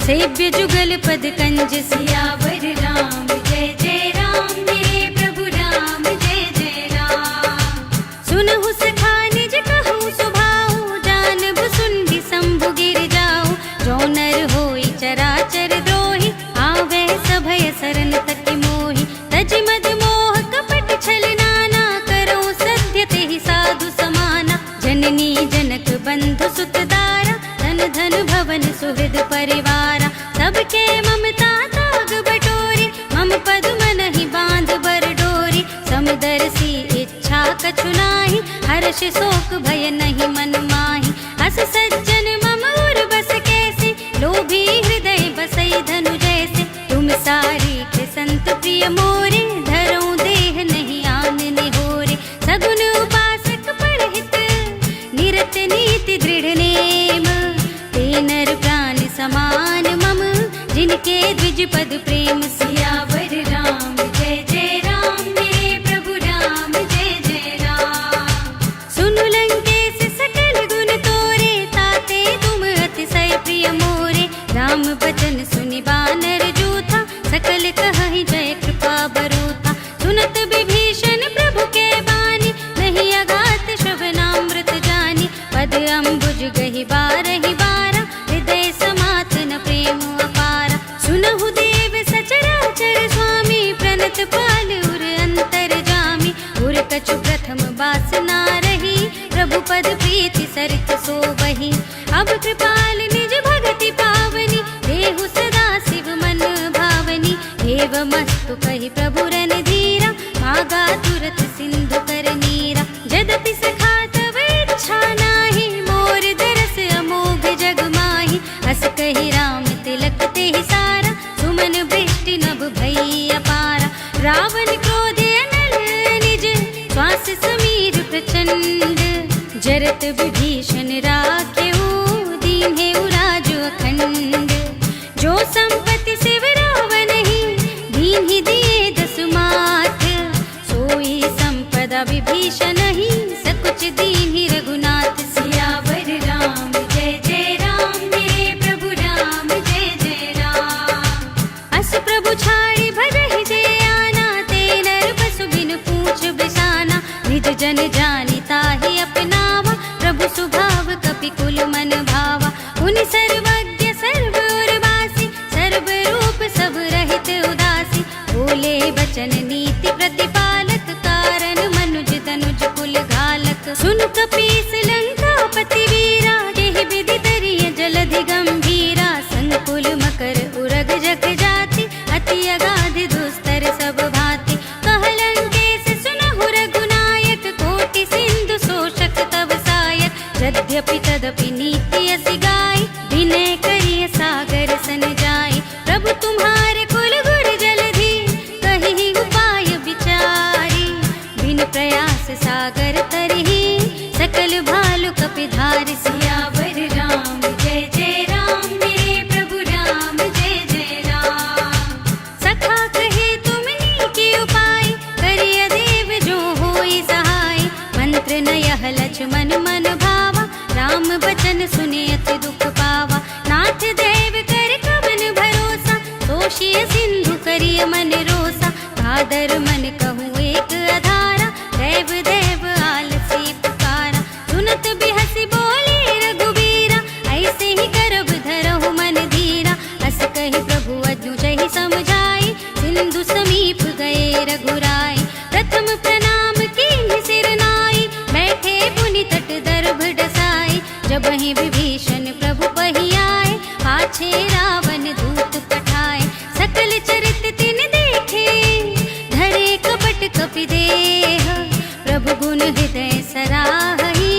सेव्य जुगल पद कंज सियावर राम जय जय राम मेरे प्रभु राम जय जय राम सुनहु सखा निज कहूँ सुभाऊ जानब सुनहि शंभु गिर जाऊ जो नर होई चराचर द्रोही आवे सभय शरण तक मोहि तज मद मोह कपट छल नाना करो सत्य तेहि साधु समाना जननी जनक बंधु सुत दारा धन धन भवन सुहृद परिवारा सबके ममता ताग बटोरी मम पद्म नहीं बांध बर डोरी समदर्शी इच्छा कछु नाही हर्ष शोक भय नहीं मन माही अस सज्जन मम उर बस कैसे लोभी हृदय बसई धनु जैसे तुम सारी के संत प्रिय मोरे धरो देह नहीं आन निहोरे सगुन उपासक परहित निरत नीति दृढ़ नेम ते नर प्राण समान मम जिनके द्विज पद प्रेम सियावर राम जय जय राम मेरे प्रभु राम जय जय राम सुनु लंकेश सकल गुण तोरे ताते तुम अतिशय प्रिय मोरे राम बचन सुनि बानर जूथा, सकल कहहि जय कृपा बरूथा। सुनत विभीषण प्रभु के बानी, नहीं अघात श्रवणामृत जानी। पद अम्बुज गहि बारहि बारा, हृदय समातन प्रेम अपारा। सुनहु देव सचराचर स्वामी, प्रणत पाल उर अंतर जामी। उर कछु प्रथम बासना रही, प्रभु पद प्रीति सरित सोबहि। अब कृपाल निज भगति पावनी, देहु सदा शिव मन भावनी। एवमस्तु कहि प्रभु रणधीरा, मागा तुरत सिंधु कर नीरा। यद्यपि सखा तव इच्छा नाही, मोर दरस अमोघ जग माही। हस कहि राम तिलक तेहि सारा, सुमन वृष्टि नभ भई अपारा। रावण क्रोधे अनल निज, श्वास समीर प्रचंड। जरत विभीषण राखेउ, दीन्हेउ राज अखंड। जो संपत्ति शिव रावणहि, दीन्हि दिए दस माथ। सोई संपदा विभीषणहि, सकुच दीन्हि रघुनाथ। सियावर राम जय जय राम, मेरे प्रभु राम जय जय राम। अस प्रभु छाड़ी भजहि जे आना, ते नर पशु बिनु पूछ बिसाना। निज जन जानि ताहि अपनावा, प्रभु सुभाव कपि कुल मन भावा। उनि सर्वज्ञ सर्व उर्वासी, सर्व रूप सब रहित उदासी। बोले बचन नीति प्रतिपालक, कारण मनुज तनुज कुल घालक। सुन कपीस लंकापति वीरा, जेहि विधि तरिय जलधि गंभीरा। संकुल मकर उरग जग जाति, अति अगाध दुस्तर सब भांति। कहलंकेश सुनहु रघुनायक, कोटि सिंधु शोषक तव सायक। यद्यपि तदपि नीति असि गाय, विनय करिय सागर सन जाय। प्रभु तुम्हारे कुल गुर जलधि, कहि उपाय विचारी। बिन प्रयास सागर तरहि, सकल भालु कपि धारि। सियावर राम जय जय राम, मेरे प्रभु राम जय जय राम। सखा कहे तुम नीके उपाय, करिय देव जो होई सहाय। मंत्र नयह लक्ष्मण मन भावा, राम बचन सुने अति दुख पावा। नाथ देव कर कवन भरोसा, तोषिय सिंधु करिय मन रोसा। भादर मन कहूँ एक अधारा, देव देव आलसी पुकारा। सुनत बिहसी बोले रघुबीरा, ऐसे ही करब धरहु मन धीरा। अस कहि प्रभु अजु जहि समझाई, सिंधु समीप गए रघुराई। प्रथम प्रणाम कीन्हि सिर नाई, बैठे पुनि तट दर्भ डसाई। जबहि विभीषण प्रभु पहि आए, पाछे रावण दूत पठाए। सकल चरित तिन देखे, धरे कपट कपि देह। प्रभु गुण हृदय सराहहि,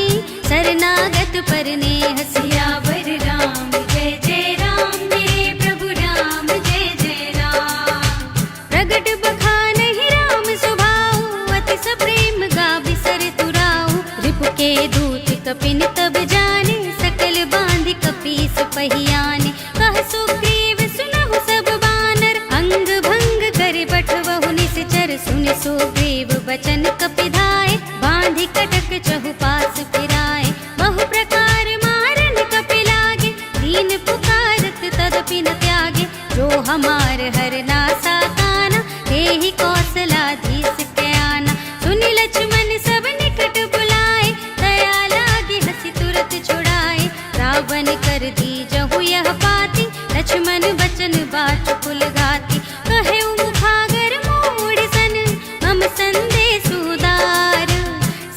शरणागत पर नेह। सियावर राम जय जय राम, मेरे प्रभु राम जय जय राम। प्रगट बखानहि राम सुभाऊ, अति सप्रेम गावि सर तुराऊ। रिपु के दूत कपिन तब जाने, सकल बांधि कपीस पहियाने। कह सुग्रीव सुनहु सब बानर, अंग भंग कर बठवहु निश्चर। सुनि सुग्रीव बचन कपि धाय, बांधि कटक चहुपास फिराए। बहु प्रकार मारन कपि लागे, दीन पुकारत तदपि न त्यागे। जो हमार हर नासा काना, तेहि कौशलाधीश के आना। सुनि लक्ष्मण सब निकट बुलाए, दया लागी हंसी तुरत छुड़ाए। रावण कर दीजहु यह पाती, लक्ष्मण बचन बाट कुल घाती। कहे मुखागर मोड़ सन, मम संदेश उदार।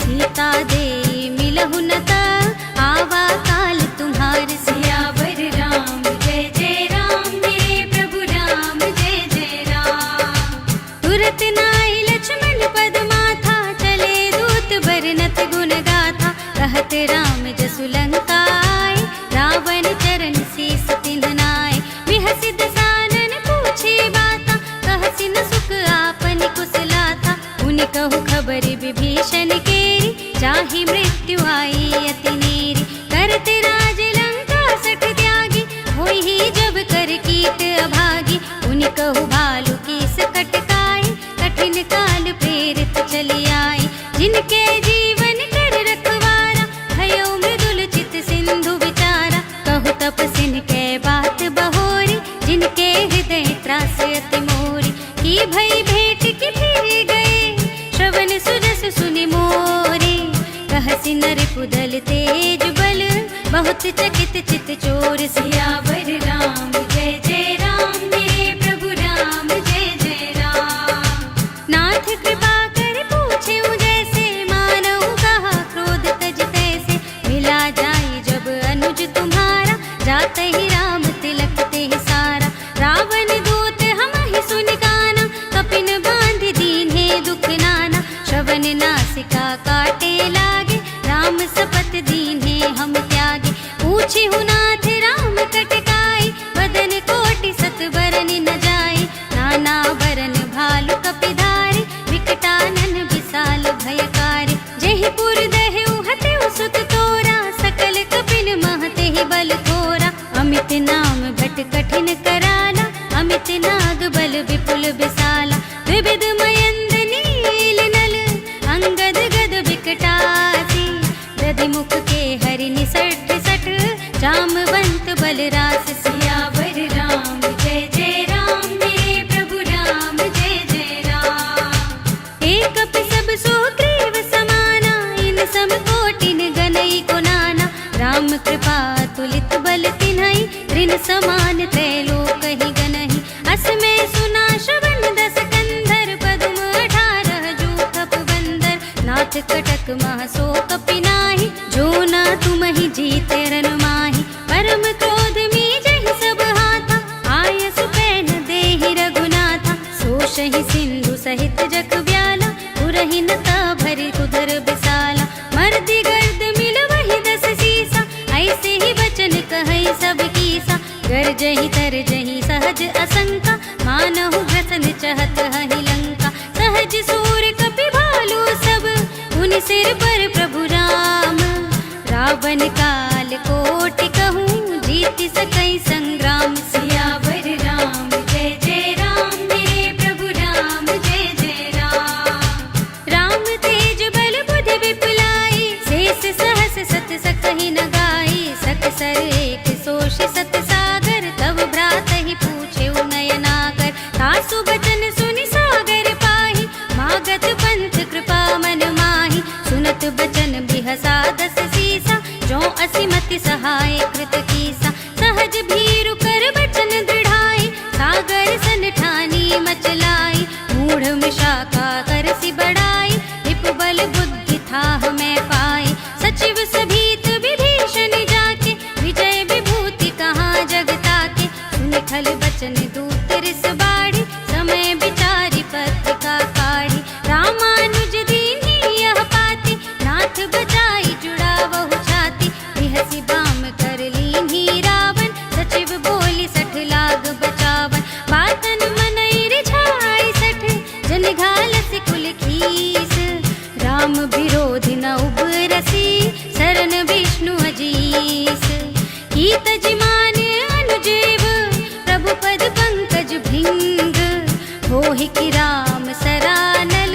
सीता दे मिलहु न ता, आवा काल तुम्हार। सियावर राम जय जय राम, मेरे प्रभु राम जय जय राम। तुरत नाई लक्ष्मण पद माथा, चले दूत बरनत गुण गाथा। कहत राम जसु लंका आए, रावण चरण शीस तिन्ह नाय। विहसित सानन पूछे बाता, कहसि न सुख आपनि कुशलाता। उनि कहु खबर विभीषण केरी, जाहि मृत्यु आई अति नेरी। करत राज लंका सठ त्यागी, होई जब कर कीट अभागी। उनि कहु भालु की सकट काय, कठिन काल प्रेरित चली आए। जिनके जीवन कर रखवारा, भयो मृदुल चित सिंधु विचारा। कहु तपसिन के बात बहोर, जिनके हृदय त्रास अति मोरी, की भई भेंट की फिर गए, श्रवण सुजस सुनि मोरे। कहसि नर पुदल तेज बल, बहुत चकित चित चोर। सियावर राम जय जय राम, मेरे प्रभु राम जय जय राम। नाथ कृपा कर पूछे जैसे, मानव कहा क्रोध तज तैसे। मिला जाए जब अनुज तुम्हारा, जाते ही राम तिलक ते सारा। रावण दूत हम ही सुन काना, कपिन बांध दीन्हे दुख नाना। श्रवण नासिका काटे लागे, राम सपत दीन्हे हम त्यागे। पूछी हूँ नाथ राम कटकाई, बदन कोटि सत बरन न जाए। नाना बरन भालु कपिधारी, विकटानन विशाल भयकारी। जेहि पुर दहु हतेउ सुत तोरा, सकल कपिन महते ही बल थोरा। अमित नाम भट कठिन कराला, अमित नाग बल विपुल विशाला। विविध मयंद नील नल, अंगद गद विकटासी। दधि मुख के हरि निसठ सठ, जामवंत बलरास। सियावर राम जय जय राम, मेरे प्रभु राम जय जय राम। एक कपि सब सुग्रीव समाना, इन सम कोटिन गनई को नाना। राम कृपा तुलित बल तिन्हई, ऋण समान त्रैलोक ही गनहि। अस में सुना श्रवण दस कंधर, पद्म 18 जूथप बंदर। नाथ कटक मह सो कपि नाही, जो ना तुम ही जीते रन माही। परम क्रोध मीजहि सब हाथा, आयसु पैन देहि रघुनाथा। सोषहि सिंधु सहित जग व्याला, पुरहि नता भरि कुधर बिसाला। मर्दि गर्द मिलवहि दस सीसा, ऐसे ही वचन कहै सब कीसा। गर्जहि तरजहि सहज असंका, मानहु ग्रसन चहत हहि लंका। सहज सूर कपि भालु सब, उन सिर पर प्रभु राम। रावण काल कोटि कहूँ, जीति सकई संग्राम। सियावर राम जय जय राम, मेरे प्रभु राम जय जय राम। राम तेज बल बुद्धि विपुलाई, शेष सहस सत सकहि न गाई। सकसर एक सोष सत सागर, तब भ्रात ही पूछे नयनाकर। तासु बचन सुनि सागर पाहि, मागत पंथ कृपा मन माहि। सुनत बचन बिहसा दस सीसा, जो असिमति सहाय कृत कीसा। सहज भीरु कर बचन दृढ़ाई, सागर सन ठानी मचलाई। मूढ़ मिशाखा करसि बढ़ाई, रिपु बल बुद्धि थाह मैं पाई। सचिव सभीत विभीषण जाके, विजय विभूति कहाँ जग ताके। सुनि खल बचन दूत रिस बाढ़ी, समय विचारी पत्रिका काढ़ी। रामानुज दीन्ही यह पाती, नाथ बचाई जुड़ावहु छाती। बिहसि बाम कर लीन्ही रावण, सचिव बोली 60 लाग बचावन। बातन मनई रिझाई 60, जन घालसि कुल खीस। राम विरोधि न उबरसी, शरण विष्णु अजीस। की तजिमान अनुजेव, प्रभु पद पंकज भृंग। होहि की राम सरानल,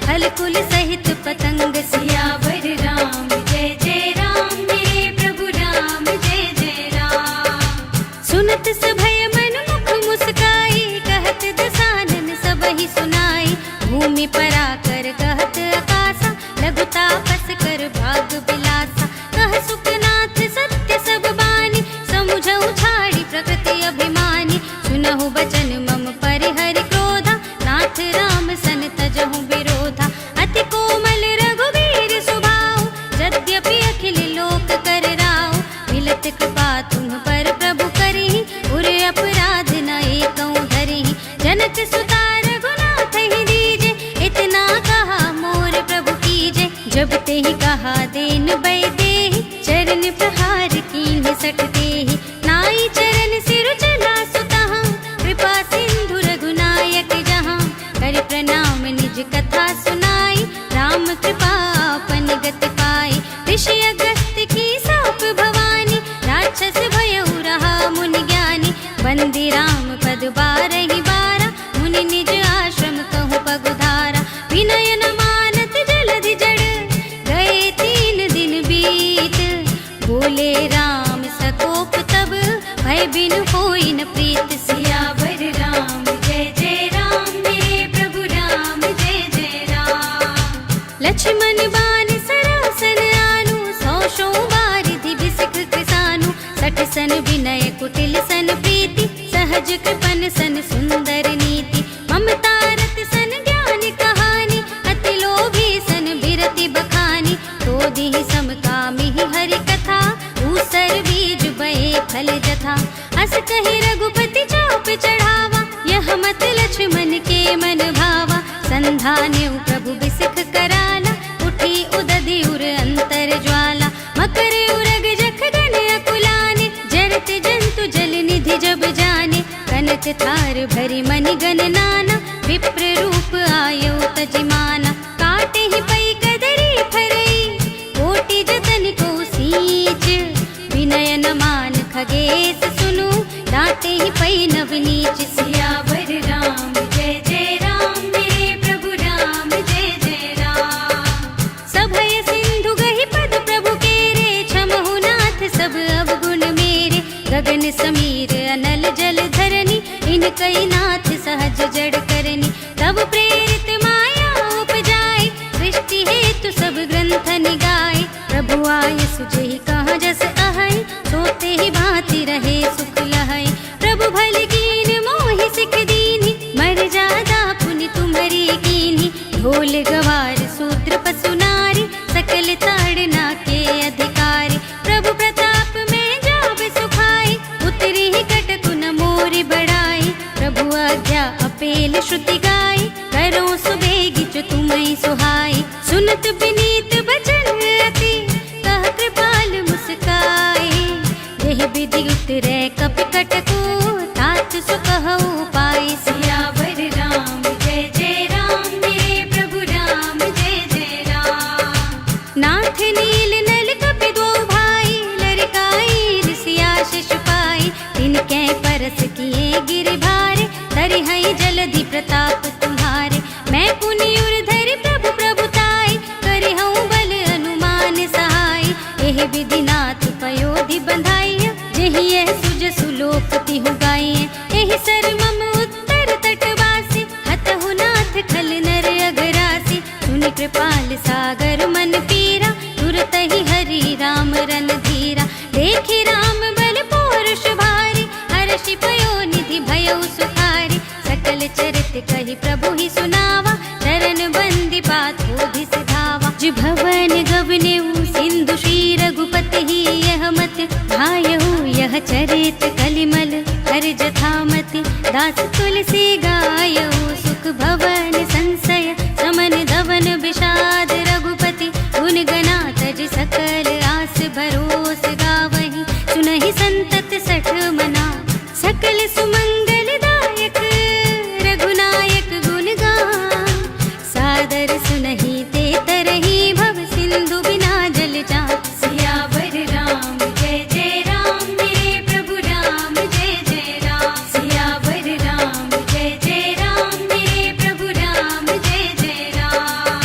हल कुल सहित पतंग। सियावर राम जय जय राम, मेरे प्रभु राम जय जय राम। सुनत सभय मन मुख मुस्काई, कहत दसानन सबहि सुनाई। भूमि पराकर कहत आकाशा, लघु तापस कर भाग बिलासा। कह सुखनाथ सत्य सब बानी, समुझहु छाड़ी प्रकृति अभिमानी। सुनहु बचन मम परिहरि क्रोधा, नाथ राम सन तजहु विरोधा। अति कोमल रघुवीर सुभाऊ, यद्यपि अखिल लोक कर राऊ। मिलत कृपा तुम पर प्रभु करिहि, उर अपराध न एकौ धरिहि। जनक सुता रघुनाथ ही दीजे, इतना कहा मोर प्रभु कीजे। जब ते ही कहा देन बै देहि, चरण प्रहार कीन्ह 60 देहि। नाई विनय कुटिल सन प्रीति, सहज कृपन सन सुंदर नीति, ममता रत सन ज्ञान कहानी, अति लोभी सन बिरति बखानी, क्रोधी समकामी हरि कथा, ऊसर बीज बहे फल जथा, अस कहि रघुपति चाप चढ़ावा, यह मत लक्ष्मण के मन भावा, संधान्यु प्रभु बिसिख कराला, उठी उदधि उर अंतर ज्वाला, मकर उरग जख गन अकुलाने, जरत जंतु जल निधि जब जाने, कनक थार भरी मनि गन नाना, विप्र रूप आयो तजिमाना, काटे ही पई कदरी फरई, कोटि जतन को सींच, विनय न मान खगेश सुनु, डांटे ही पई नव नीच, सियावर राम जय जय राम, मेरे प्रभु राम जय जय राम। सभय सिंधु गहि पद प्रभु केरे, क्षमहु नाथ सब अवगुण मेरे, गगन समीर अनल जल धरनी, इनकई नाथ सहज जड़ करनी, तब प्रेरित माया उपजाए, सृष्टि हेतु सब ग्रंथ निगाए, प्रभु आय सुजहि कहाँ जस अहै, सोते ही भांति रहे सुख लहै, प्रभु भल कीन मोहि सिख दीन्हि, मर जादा पुनि तुम्हरी कीन्हि, ढोल गवार शूद्र पशु नारी, सकल ताड़ना के अधिकारी, प्रभु प्रताप में जाब सुखाई, उतरी ही कटकु न मोरि बढ़ाई, प्रभु आज्ञा अपेल श्रुति गाई, करो सुबेगी जो तुम्हें सुहाई, सुनत विनीत बचन अति, कह कृपाल मुस्काई, यह विधि उतरे कपि कटकु, तात सुकहु पाई, सियावर राम जय जय राम, मेरे प्रभु राम जय जय राम। नाथ नील नल कपि दो भाई, लरकाई ऋषिया शिशुपाई, तिनके परस किए गिर भारे, तरिहै जलधि प्रताप तुम्हारे, मैं पुनि उर धरि प्रभु प्रभुताई, करिहउँ बल अनुमान सहाय, एह विधि नाथ पयोधि बंधाइय, जेहि यह सुज सुलोक तिहु गाइए, एहि सर मम उत्तर तटवासी, हतहु नाथ खल नर अगरासी, सुनि कृपाल सागर मन पीरा, तुरत ही हरि राम रन धीरा, देखि राम बल पौरुष भारी, हर्षि पयो निधि भयउ सुखारी, सकल चरित कहि प्रभु ही सुनावा, चरण बंदी बात होधि सिधावा, जिभवन गवनेउ सिंधु श्री रघुपति ही यह मत, भायहु यह चरित कलिमल हर जथामति, दास तुलसी गायहु सुख भवन संशय, समन धवन विषाद रघुपति, गुण गना तज सकल आस भरोस गावहि, सुनहि संतत सठ मना, सकल सुमंगल दायक रघुनायक गुण गान, सादर सुनहि ते तरहि भव सिंधु बिना जल जान, सियावर राम जय जय राम, मेरे प्रभु राम जय जय राम, सियावर राम जय जय राम, मेरे प्रभु राम जय जय राम।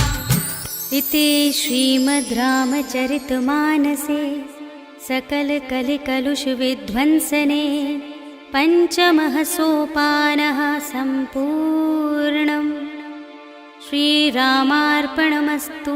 इति श्रीमद् रामचरितमानसे सकल कलि कलुष विध्वंसने, पंचमः सोपानः सम्पूर्णम्। श्रीरामार्पणमस्तु।